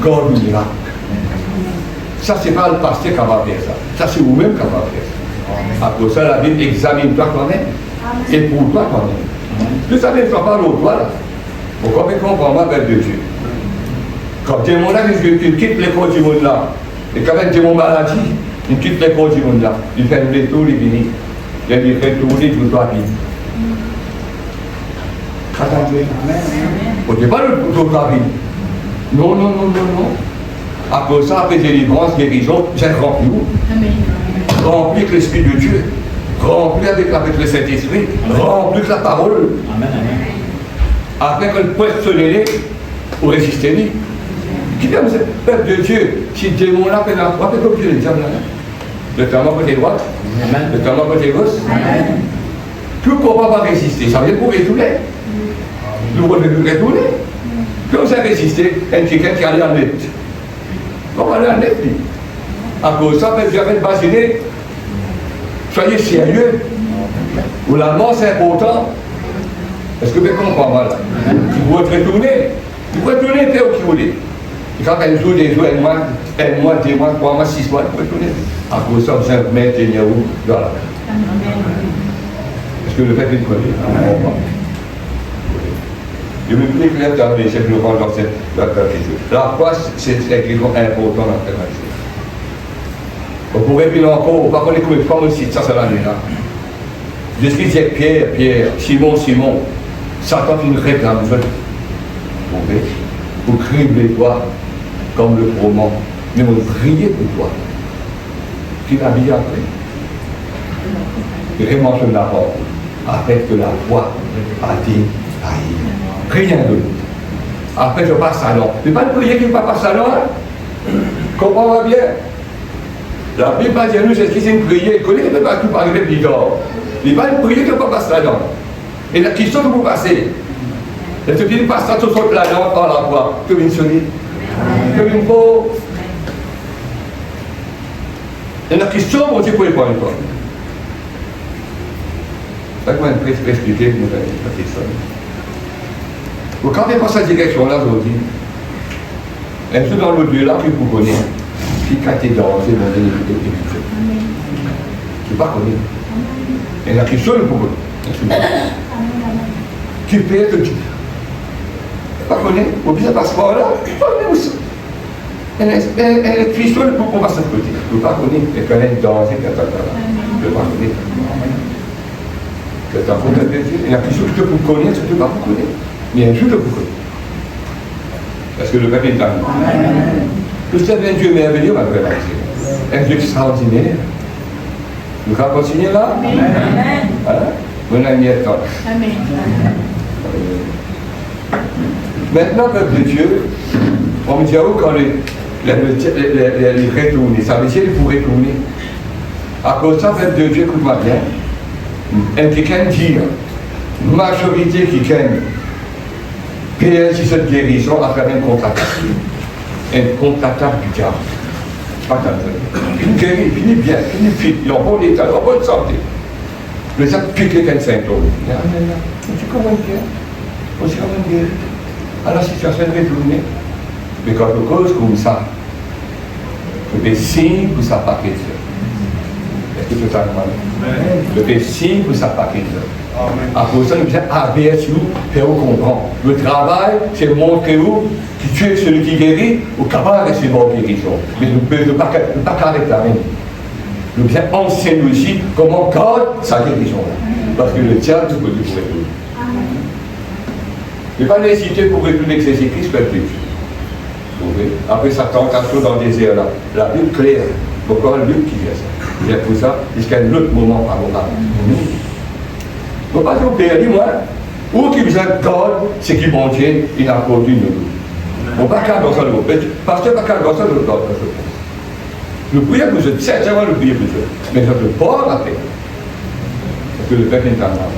God miracle. Ça, c'est pas le pasteur qui va faire ça. Ça, c'est vous-même qui va faire ça. À cause de ça, la Bible examine-toi toi-même. Et pour toi toi-même. Tu savais, tu ne pas l'autre, là. Pourquoi tu comprends ma belle de Dieu? Quand tu es mon âme, tu quittes les corps du monde là. Et quand tu es mon maladie, tu quittes les corps du monde là. Tu fais le tour, il finit. Il fait tourner tout toi vie. Attendez. On ne dit pas le couteau de la vie. Non, non, non, non, non. Après ça, après délivrance, guérison, j'ai rempli où? Rempli avec l'Esprit de Dieu. Rempli avec le Saint-Esprit. Rempli avec la parole. Amen, amen. Après que le prêtre se lève pour résister lui. Qui dit, peuple de Dieu, si le démon là fait la foi, c'est comme Dieu le diable là. Le temps côté droite, le temps côté gauche. Tout qu'on va pas résister, ça veut dire pour retourner. Nous devons retourner. Comme ça résister, quelqu'un qui allait en net. On va aller en net, lui. À cause de ça, j'avais basiné. Soyez sérieux. Ou la mort c'est important. Est-ce que vous comprenez mal? Vous pouvez retourner. Vous pouvez retourner, c'est où vous voulez. Et quand un jour, des jours, un mois, 2 mois, 3 mois, 6 mois, vous pouvez retourner. À cause de ça, vous avez mettre les où? Voilà. Est-ce que le fait est connu? Je me prie clair dans les chefs de rang dans cette la foi, c'est quelque chose d'important dans la prévention. On pourrait bien encore, on ne va pas connaître combien de fois aussi, ça va aller là. L'Esprit dit Pierre, Pierre, Simon, Simon, Satan qui nous réclame, vous criblez toi comme le froment, mais vous priez pour toi. Qui l'a dit après? Vraiment, je l'apporte, avec de la foi à dire, rien d'autre. Après, je passe à l'an. Mais pas de prier qui ne va pas passer à l'an. Comprends-moi bien. La Bible va dire nous, c'est ce qui c'est une prière. Connais que pas tout par exemple d'or. Il va une prière qui ne va pas passer à l'an. Et la question que vous passez, est-ce que tu passes à tout sur la langue par la voix? Que une solide. Que une peau. Et la question, on dit pour les points de fois. C'est ça que je vais expliquer pour la question. Quand on est dans cette direction-là, aujourd'hui, un peu dans le Dieu là que vous connaissez, qui a été dansé dans les études. Qui ne pas connaît. Et la question, le pouvoir. Qui peut être Dieu. Pas connaît. Au bien passeport-là, pas connaît aussi. Et Christ, le pouvoir va se côté. Vous ne pas connaître. Et quand elle dansé, vous ne pas connaître. Et la question que vous connaissez, c'est que vous ne pas vous connaître. Mais un jour de beaucoup. Parce que le Père est en nous. Nous sommes un Dieu merveilleux, ma frère. Un Dieu extraordinaire. Nous allons continuer là. Amen. Voilà. On a mis le temps. Amen. Maintenant, peuple de Dieu, on me dit quand les retourner, ça veut dire qu'il faut retourner. À cause de ça, peuple de Dieu, écoute-moi bien. Un quelqu'un dit, majorité qui gagne. PS si cette guérison a fait un contre-attaque. Un contre-attaque du diable. Pas tant. Une guérit, finit bien, finit fit, il est en bon état, en bonne santé. Le diable pique les symptômes. On dit comment bien. On dit comment bien. À la situation de retourner. Mais quand on cause comme ça, je fais signe pour sa paquet. Est-ce que c'est ça que je fais signe pour sa paquet. À cause de ça, nous disons avertir vous, faire vous comprendre. Le travail, c'est montrer vous que tu es celui qui guérit ou capable de recevoir la guérison. Mais nous ne pouvons pas réclamer. Nous disons enseigner aussi comment garder sa guérison. Parce que le diable, tu peux le retourner. Ne pas hésiter pour retourner avec Jésus-Christ, peuple de Dieu. Après sa tentation dans le désert, la Bible claire, pourquoi le Bible qui dit ça? J'ai pour ça, jusqu'à un autre moment favorable. On va pas dire au Père, dis-moi, où qui vous accorde ce qui bon Dieu, il a accordé nous. On va pas dans ça le mot. Parce que pas dans ça le mot. Nous prions pour eux, sincèrement nous prions pour eux. Mais je ne peux pas la paix. Parce que le Père est en moi.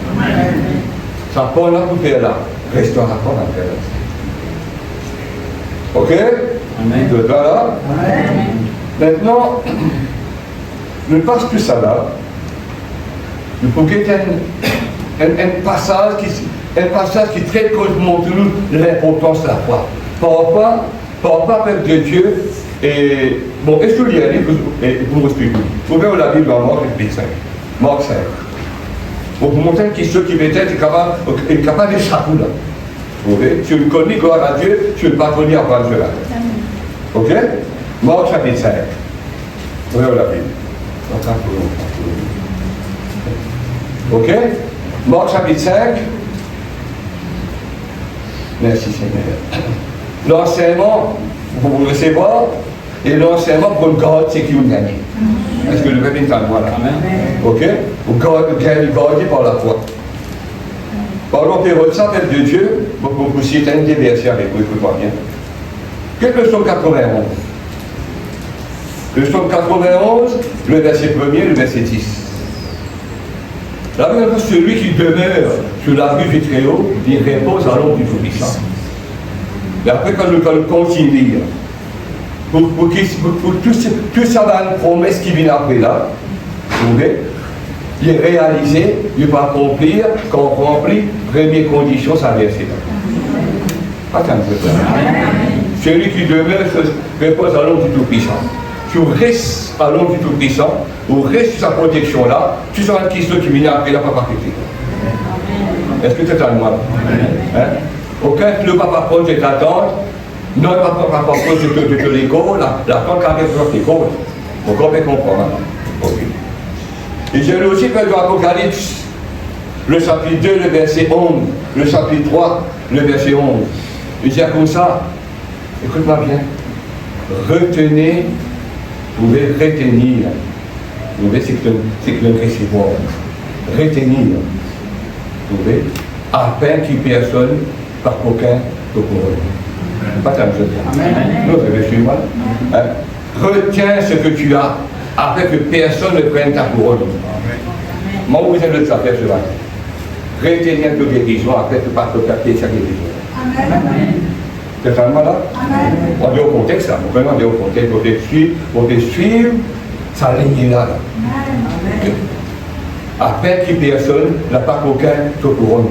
Ça prend là pour faire là. Restaure la porte en faire là. Ok? Amen. De là. Amen. Maintenant, nous ne passons plus ça là. Nous pouvons un passage qui traite montre nous l'importance de la foi. Par peuple de Dieu, et bon, est-ce que vous lisez pour vous expliquer? Vous pouvez la Bible dans Marc 5. Marc 5. Pour vous montrer que ceux qui peut-être est capable d'échapper là. Vous voyez? Si vous connaissez gloire à Dieu, si vous ne pas connaissez à Dieu là. Ok? Marc chapitre 5. Vous voyez la Bible. Ok? Marc chapitre 5. Merci Seigneur. L'enseignement, vous le recevoir, et l'enseignement pour le garde, c'est qui vous gagnez. Est-ce que le Père est en moi là? Ok? Vous gardez par la foi. Par exemple, le Saint-Père de Dieu, vous citez un des versets avec vous, écoutez-moi bien. Quel est le psaume 91? Le psaume 91, le verset 1er, le verset 10. Là, celui qui demeure sur la rue du Très-Haut, il repose à l'ombre du Tout-Puissant. Et après, quand nous continuons, pour tout ça dans la promesse qui vient après là, vous voyez, il est réalisé, il va accomplir, quand on remplit, première condition, ça verset là. Attends un peu. Celui qui demeure repose à l'ombre du Tout-Puissant. Tu restes à l'ombre du Tout-Puissant, ou restes sur sa protection là, tu seras une question qui vient après là, pas partir. Est-ce que c'est à moi? Hein? Aucun ne va pas prendre cette attente, non, ne va pas prendre de l'école, l'attente carrée sur l'école. Vous comprenez comprendre? Ok. Et j'ai aussi fait dans l'Apocalypse, le chapitre 2, le verset 11, le chapitre 3, le verset 11. Il dit comme ça, écoute-moi bien, retenez, vous pouvez retenir, vous voyez, c'est que le recevoir, retenir, vous voyez, afin qu'il personne par aucun de couronne. Pas tant que je dis. Non, je suis mal. Retiens ce que tu as, afin que personne ne prenne ta couronne. Moi, vous êtes le savoir ce matin. Retenir de guérison, afin que par aucun pied sa guérison. Amen. C'est un là? On est au contexte là, vraiment on est au contexte, on doit suivre sa ligne là. Afin que personne n'a pas aucun de couronne.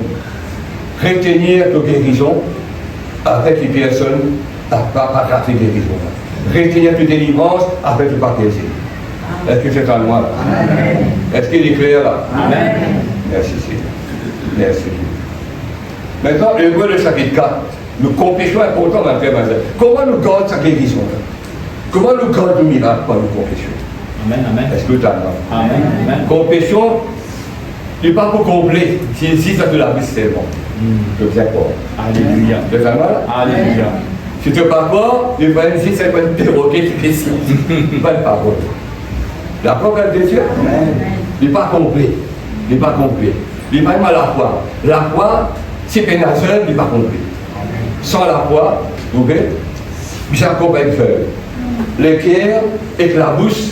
Retenir de guérison, afin que personne n'a pas raté de guérison. Retenir de délivrance, afin de ne pas pécher. Est-ce que c'est en moi là? Est-ce qu'il est clair là? Amen. Merci Seigneur. Merci. Maintenant, Hébreux le chapitre 4. Nous confessions important dans le frère Mazel. Comment nous gardons sa guérison là? Comment nous gardons le miracle par nos confessions? Amen, amen. Est-ce que tu as là? Amen, amen. Confession, il n'est pas pour combler. Si ça te l'a vu seulement. Je viens pas. Alléluia. Tu as mal? Alléluia. Si tu n'as pas peur, il va dire c'est pas une perroquet qui fait si. Pas de parole. La parole de Dieu, il n'est pas complet. Il n'est pas complet. Il n'est pas même à la foi. La foi, c'est pénageur, il n'est pas complet. Sans la foi, vous voyez, Jacob a une feuille. L'équerre et la bouche,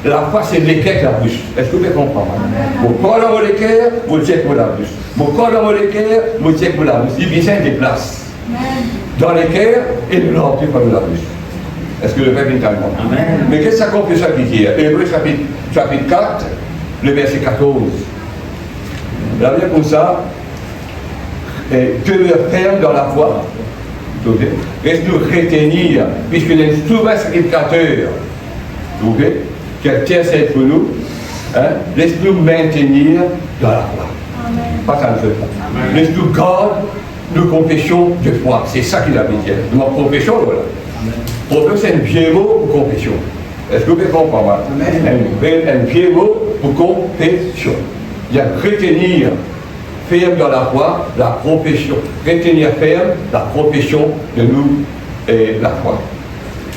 la foi c'est l'équerre et la bouche. Est-ce que vous pouvez comprendre? Vous parlez dans l'équerre, vous tirez pour la bouche. Vous parlez dans l'équerre, vous tirez pour la bouche. Il vient des places. Dans l'équerre et nous l'entrée par la bouche. Est-ce que le Père est allemand? Mais qu'est-ce que ça compte ça qui dit? Hébreux chapitre 4, le verset 14. Là, bien comme ça. Demeure ferme dans la foi. Reste-nous retenir, puisque est souvent sacrificateur, vous voyez, qui intercède pour nous, hein, laisse-nous maintenir dans la foi. Pas ça ne fait pas. Laisse-nous garder nos confessions de foi. C'est ça qu'il a dit. Nos confessions, voilà. Confession, c'est un vieux mot pour confession. Est-ce que vous pouvez comprendre? Un vieux mot pour confession. Il y a retenir ferme dans la foi, la profession. Retenir ferme la profession de nous et la foi.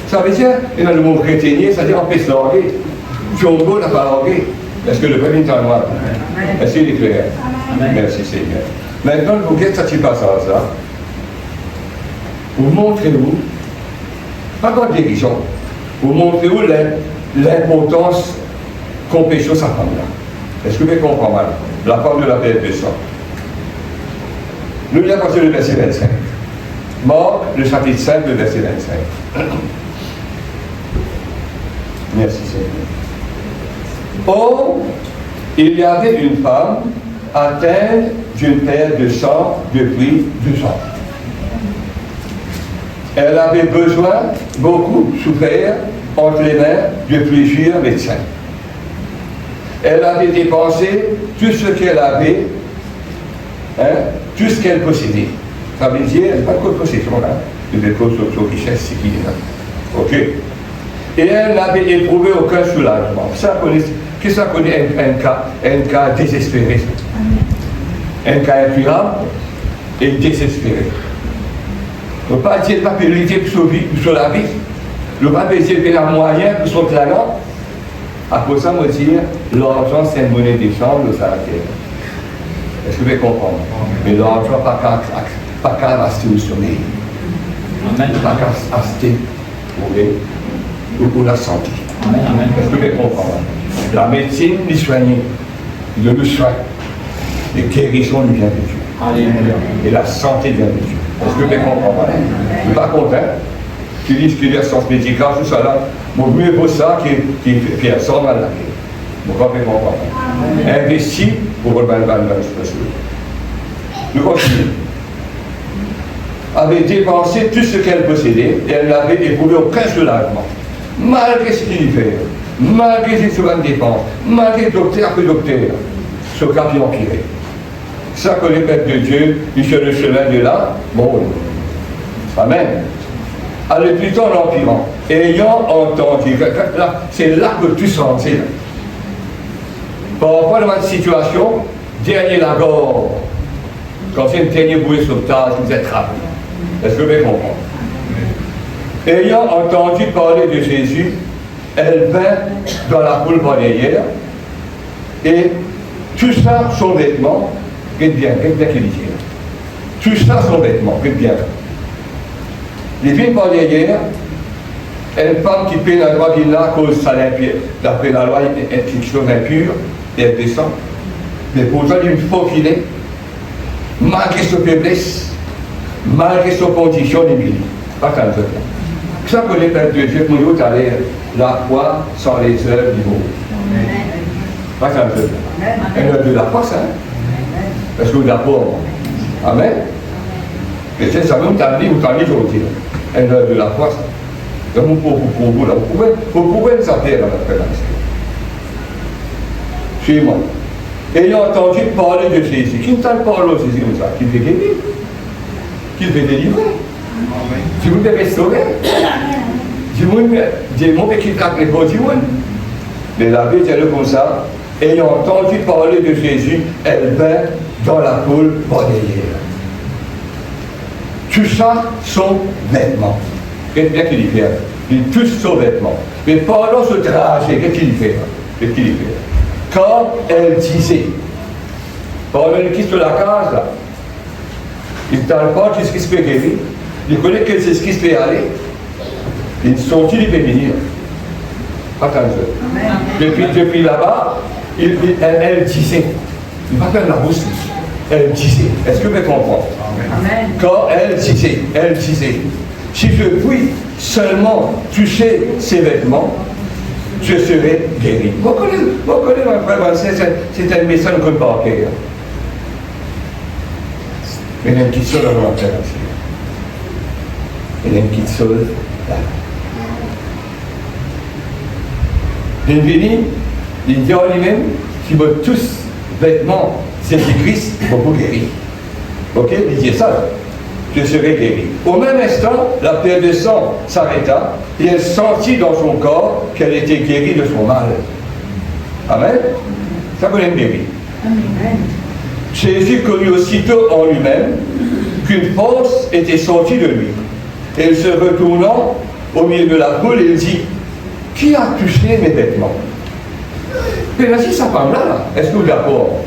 Ça veut dire, dans le mot retenir, ça veut dire empêcher. Djongo n'a pas langué. Est-ce que le premier est en noir? Est-ce qu'il est clair? Merci Seigneur. Maintenant, vous qu'est-ce que tu passes à ça? Vous montrez-vous, pas comme guérison, vous montrez-vous l'importance qu'on péche sa femme là. Est-ce que vous comprenez mal? La femme de la paix de sang. Nous lisons passer le verset 25. Marc, le chapitre 5, le verset 25. Merci Seigneur. Or, il y avait une femme atteinte d'une perte de sang depuis 2 ans. Elle avait besoin, beaucoup souffert, entre les mains de plusieurs médecins. Elle avait dépensé tout ce qu'elle avait, tout ce qu'elle possédait. Ça veut dire, pas que possession là, de des choses sur richesse, c'est qui est là. Ok? Et elle n'avait éprouvé aucun soulagement. Qu'est-ce que ça connaît un cas désespéré? Un cas incurable et désespéré. Ne pas dire pas pénalité sur la vie, ne pas dire qu'il y a moyen pour son talent. À cause de ça, me dire, l'argent c'est une monnaie d'échange de la terre. Est-ce que vous comprendre? Mais l'argent pas qu'à acheter le sommeil. Pas qu'à acheter pour la santé. Est-ce que vous comprendre? La médecine, les soignants, le soin, les guérisons lui viennent de Dieu. Alléluia. Et la santé vient de Dieu. Est-ce que vous comprenez? Je ne suis pas content. Tu dis qu'il y a science médicale, tout ça là. Mon mieux pour ça qui fait ça mal la vie. Vous comprenez? Investi pour le mal. Nous continuons. Avait dépensé tout ce qu'elle possédait et elle n'avait éprouvé aucun soulagement. Malgré ce qu'il fait, malgré ses soins de dépenses, malgré docteur après docteur, ce cas qui empiré. Ça que les pères de Dieu, ils sur le chemin de là, bon. Amen. Allez plutôt en empirant. Ayant entendu, c'est là que tu sens, c'est là. Par rapport à une situation, dernier la gorge, quand c'est une dernière bouée sauvetage, vous êtes rappelé. Est-ce que vous comprenez? Ayant entendu parler de Jésus, elle vint dans la foule barrière et tout ça, son vêtement, qu'est bien qu'il dit. Tout ça, son vêtement, qu'est bien. Les filles barrières, une femme qui paie la loi qui n'a cause ça l'impure, d'après la loi, est une chose impure, et elle descend. Mais pourtant, il faut qu'il ait, malgré sa faiblesse, malgré sa condition d'humilité. Pas tant de temps. Ça que les pères de Dieu, nous avons allé la foi sans les œuvres du monde. Pas tant de temps. Elle a de la foi, ça. Parce que d'abord, amen. Mais c'est ça, vous t'en dites aujourd'hui. Elle a de la foi, ça. Donc, pour vous, là, vous pouvez nous appeler dans la présence. Suivez-moi. Ayant entendu parler de Jésus, qui ne parle pas de Jésus comme ça, qui fait guérir, qui fait délivrer, qui vous fait restaurer, qui vous fait quitter les beaux du monde. Mais la Bible dit comme ça, ayant entendu parler de Jésus, elle vint dans la foule bordellière. Tout ça sont vêtements. Qu'est-ce qu'il y fait? Il touche son vêtement. Mais pendant ce trajet, qu'est-ce qu'il fait? Quand elle disait, pendant qu'il quitte la case, là, il ne parle pas de ce qui se fait guérir, il connaît que c'est ce qui se fait aller, il sont-ils les venir. Attention. Depuis là-bas, elle disait, il ne va pas faire la bouche, elle disait, est-ce que vous comprenez? Amen. Quand elle disait, si je puis seulement toucher ses vêtements, je serai guéri. Vous connaissez, ma frère, c'est un message qu'on peut pas accueillir. Mais il y a une petite chose dans la terre. Il y a une petite chose là. Il dit en lui-même, si vous tous vêtements Jésus-Christ, vous guérir. Ok? Il dit ça. Je serai guéri. Au même instant, la perte de sang s'arrêta et elle sentit dans son corps qu'elle était guérie de son mal. Amen. Ça vous l'aime guéri. Jésus connut aussitôt en lui-même qu'une force était sortie de lui. Et se retournant au milieu de la foule, il dit, qui a touché mes vêtements? Pénasi sa femme là, est-ce que vous êtes d'accord?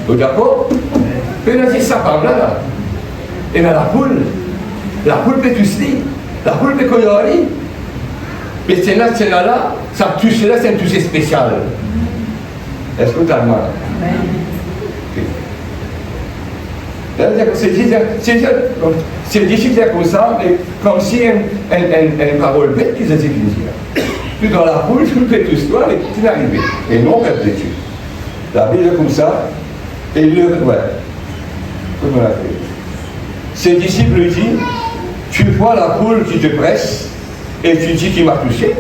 Vous êtes d'accord? Pénasi sa femme là. Et bien la poule peut tous dire, la poule peut colorier. Mais c'est là, ça touche là, c'est un toucher spécial. Est-ce que vous avez mal? C'est difficile comme ça, mais comme si une parole bête qui se dit. Puis dans la poule, je fais tout ça, et c'est arrivé. Et non, pas dessus. La Bible est comme ça, et le. Ouais. Comment on l'a fait? Ses disciples lui disent, tu vois la poule qui te presse, et tu dis qu'il m'a touché.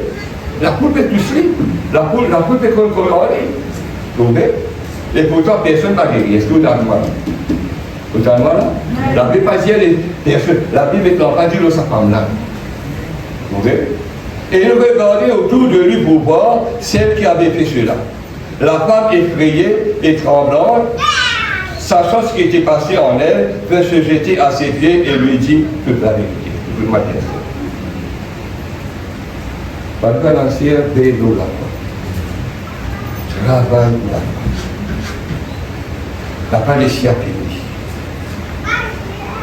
La poule peut toucher. La poule peut colorer. Vous voyez? Et pourtant, personne ne m'a guéri. Est-ce que vous avez mal? Vous avez mal? La Bible pas dit, la Bible n'est pas dit de sa femme là. Vous voyez? Et il regardait autour de lui pour voir celle qui avait fait cela. La femme effrayée et tremblante, sachant ce qui était passé en elle, veut se jeter à ses pieds et lui dit toute la vérité. Vous m'avez dit. Par le balancier, bélo la foi. Travaille la foi. La pas laissé à payer.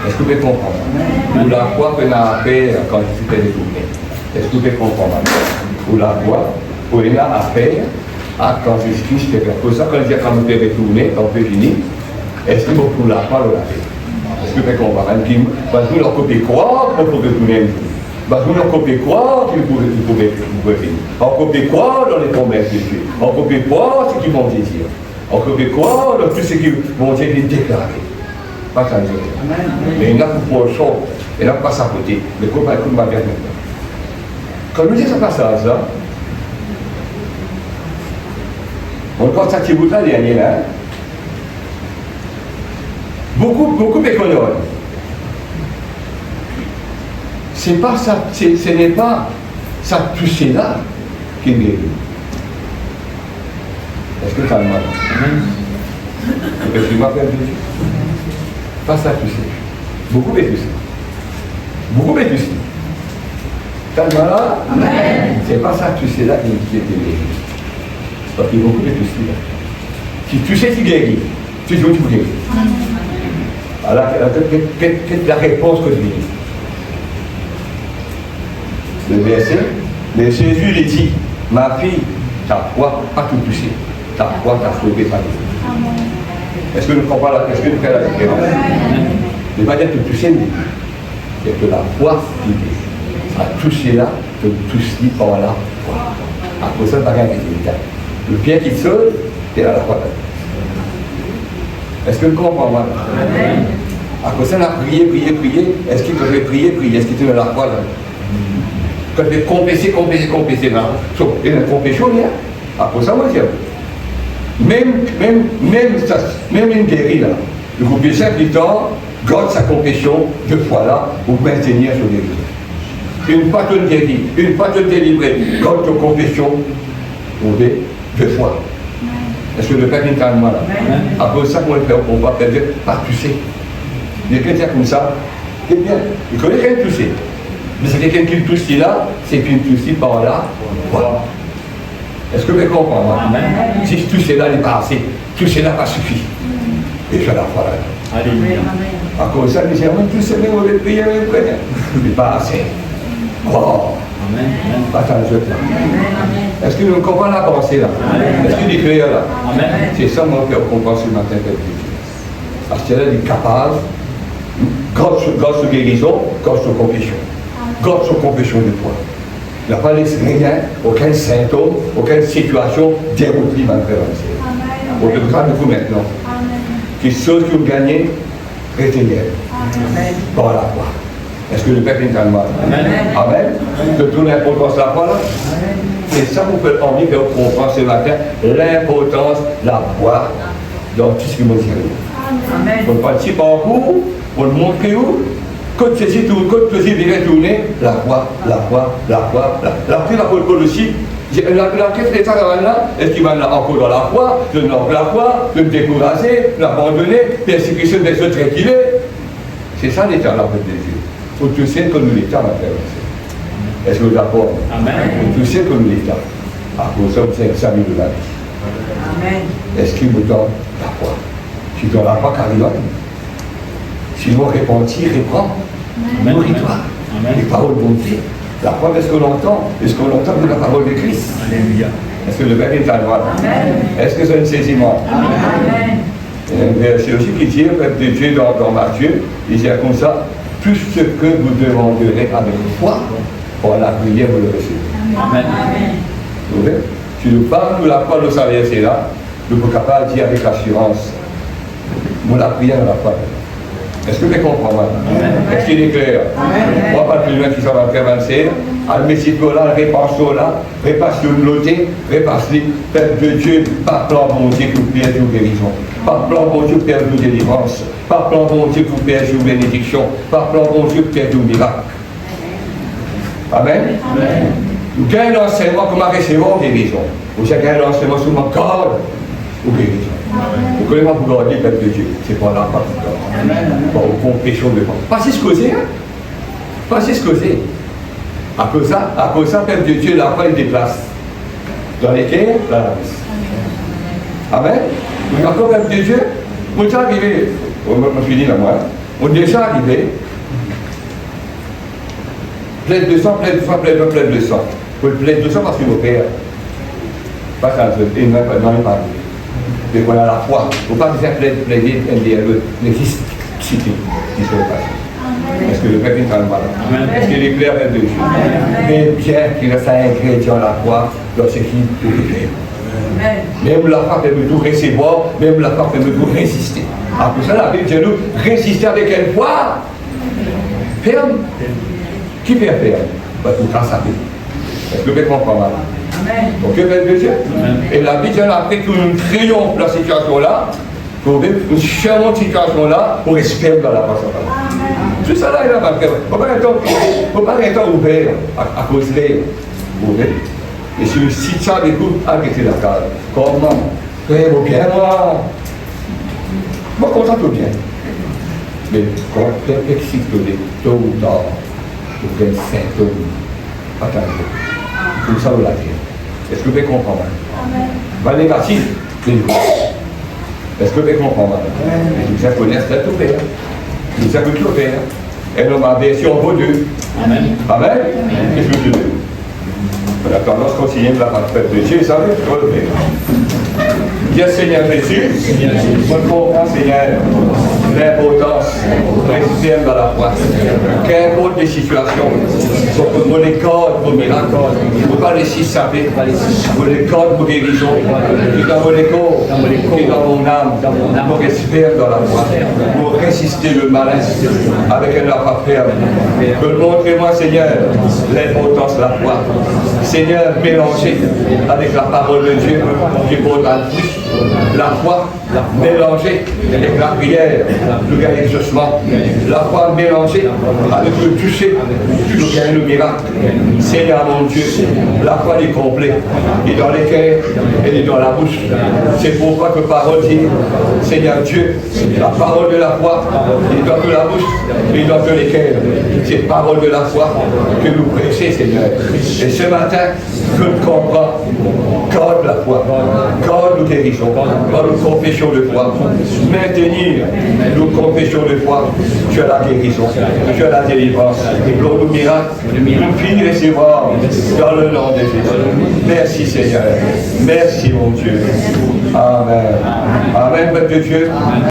Est-ce que vous pouvez comprendre? Ou la foi qu'on a appris quand je suis détourné. Est-ce que vous pouvez comprendre? Ou la foi qu'on a appris quand Jésus-Christ fait pour ça, quand il dit quand vous pouvez retourner, quand vous pouvez venir, est-ce que vous pouvez la foi ou la paix? Est-ce que vous pouvez comprendre? Parce que vous leur copiez croire, vous pouvez retourner un jour. Parce que vous leur copiez croire, vous pouvez venir. On copie croire dans les promesses de Dieu. On copie croire ce qu'ils vont dire. On copie croire dans tout ce qu'ils vont dire déclarer. Pas ça, mais il n'y a pas pour le champ, il n'y a pas sa côté. Mais comme un coup de ma vie maintenant. Quand nous disons ce passage-là, on constate que vous là, dernier là, beaucoup méconnus. C'est pas ça, ce n'est pas ça toucher là qui est guéri. Est-ce que ça me marche? Est-ce que je m'appelle Jésus? Pas ça toucher. Beaucoup est touché. Beaucoup est touché. Ça me marche? C'est pas ça toucher là qui est guéri. Parce qu'il y a beaucoup de toucher là. Si tu sais qui guérit, tu sais où tu guéris. Alors, quelle la réponse que je dis? Le verset, mais Jésus lui dit, ma fille, ta foi a tout touché. Ta foi t'a sauvé ta vie. Est-ce que nous comprenons la question? Est-ce que nous faisons la différence? Ne pas dire tout toucher, mais c'est que la foi qui a touché là, te touche par la foi. À cause de ça, pas rien qui est le bien qui sauve, c'est à la foi. Est-ce que nous comprenons? À cause de ça, on a prié. Est-ce qu'il peut prier? Est-ce qu'il te la foi là? Quand tu confesser là. Il y a une confession là. À cause de ça, moi je même une guérie là. Le groupe 5 du temps, garde sa confession 2 fois là pour maintenir son guérison. Une fois tu es guéri, une fois tu es délivré, garde ta confession 2 fois. Est-ce que le Père est calme là? À cause de ça, on va faire pas toucher. Les chrétiens comme ça, c'est bien. Il connaît quelqu'un touché. Mais c'est quelqu'un qui le touche là, c'est qu'il touche par là. Voilà. Est-ce que vous comprenez? Si je touche là, il n'est pas assez. Toucher là, pas suffit. Et je la foi là. Alléluia. À cause de ça, les gens ont tous aimé, on va prier, il n'est pas assez. Oh. Attends, est-ce que nous comprenons la pensée là? Est-ce qu'il est clair là? C'est ça, moi, qu'on comprend ce matin. Parce qu'il est capable, grâce à guérison, grâce à confession. Grâce à confession de foi. Il n'a pas laissé rien, aucun symptôme, aucune situation déroutée dans le prévention. On le prend de vous maintenant. Que ceux qui ont gagné, retenez. Par la foi. Est-ce que le Père est en mal? Amen. De toute l'importance de la foi là. C'est ça vous faites envie que vous compreniez ce matin, l'importance de la foi dans tout ce que vous dites. Pour participer en cours, pour le montrer où, quand ceci tout, quand ceci vient tourner, la foi. La prise la Paul aussi, la quête d'état là, est-ce qu'il va encore dans la foi, de la foi, de me décourager, de l'abandonner, persécution des autres tranquilles. C'est ça l'état là, de Dieu. Faut que tu sais que nous l'état, ma frère. Est-ce que vous êtes d'accord? Amen. Faut que tu sais que nous l'état. À cause de ça, vous savez de la vie. Est-ce qu'il me donne la foi? Tu ne donneras pas qu'à rien. Sinon, repentir, reprends. Nourris-toi. Les paroles vont dire. La foi, est-ce qu'on l'entend? Est-ce qu'on l'entend de la parole de Christ? Alléluia. Est-ce que le Père est à droite? Est-ce que c'est un saisissement? Il y a un verset aussi qui dit, peuple de Dieu dans Matthieu, il dit comme ça, tout ce que vous demanderez avec foi, pour la prière, vous le recevez. Amen. Vous voyez? Si nous parlons de la foi de sa verset là, nous sommes capables de dire avec assurance, nous la prière de la foi. Est-ce que vous comprenez? Est-ce qu'il est clair? On va pas plus loin qui s'en va faire avancer. Al Mexico là, réparation là, réparation de l'auté, réparation, peuple de Dieu, par plan bon Dieu pour perdre nos guérisons, par plan bon Dieu pour perdre nos délivrances, par plan bon Dieu pour perdre nos bénédictions, par plan bon Dieu pour perdre nos miracles. Amen. Nous gagnons l'enseignement comme à recevoir guérison. Vous gagnez l'enseignement sur mon corps ou guérison. Vous connaissez pas pour garder le peuple de Dieu. C'est pas là, pas pour au confession de foi. Pas si ce que c'est, hein? Pas si ce que c'est. À cause de ça, le peuple de Dieu, la foi, il déplace. Dans les cœurs, dans la bouche. Amen. Donc, encore le peuple de Dieu, on est déjà arrivé, je suis dit là, moi, on est déjà arrivé, plein de sang, plein de sang, plein de sang. Plein de sang parce que nos pères, pas ça, et non, il pas. Mais voilà la foi. Il ne faut pas faire plaider l'existité qui se passe. Est-ce que le Père est en malade? Est-ce qu'il est clair de Dieu? Mais Pierre qui reste un ingrédient à la foi dans ce qui peut faire. Même la foi peut nous recevoir, même la foi peut nous résister. Après ça, la Bible dit nous résister avec quelle foi? Ferme. Qui fait ferme? Tout grâce à Dieu. Est-ce que vous comprenez mal? Donc, que fait Dieu? Et la Bible dit après que nous triomphe la situation-là, nous cherchons la situation-là pour espérer dans la passion. Tout ça là, il a pas de faut pas être ouvert à cause de l'air. Et si ça écoute, arrêtez la case. Comment? Très bien, moi. Moi, content tout bien. Mais quand tu expliques tôt ou tard, vous êtes symptômes. Attendez. Comme ça, vous la dire. Est-ce que vous pouvez comprendre? Pas négatif, mais est-ce que vous pouvez comprendre? Nous savons connaître tout faire. Nous savons tout faire. Et nous avons version vos deux. Amen. Amen. Qu'est-ce que je dis? On a tendance à continuer de la parfaite de Dieu, ça veut dire. Bien Seigneur Jésus, je comprends Seigneur l'importance de rester dans la foi. Qu'importe les situations, pour les cordes, pour les miracles, pour ne pas laisser saper, pour les cordes, pour guérison, qui dans mon écho, qui dans mon âme, pour rester dans la foi, pour résister le malin avec un appât ferme. Montrez-moi Seigneur l'importance de la foi. Seigneur, mélangez avec la parole de Dieu qui porte à plus. La foi mélangée avec la prière, nous gagnons l'exaucement. La foi mélangée avec le toucher, nous gagnons le miracle. Seigneur mon Dieu, la foi est complète. Elle est dans les cœurs, elle est dans la bouche. C'est pourquoi que parole dit, Seigneur Dieu, la parole de la foi, elle est dans la bouche, elle est dans les cœurs. C'est parole de la foi que nous prêchons, Seigneur. Et ce matin, je comprends, garde la foi, garde nous guérissons, garde nous confessions de foi, maintenir nos confessions de foi, tu as la guérison, tu as la délivrance, pour nos miracles, nous finir recevoir dans le nom de Jésus. Merci Seigneur, merci mon Dieu. Amen. Amen, peuple de Dieu.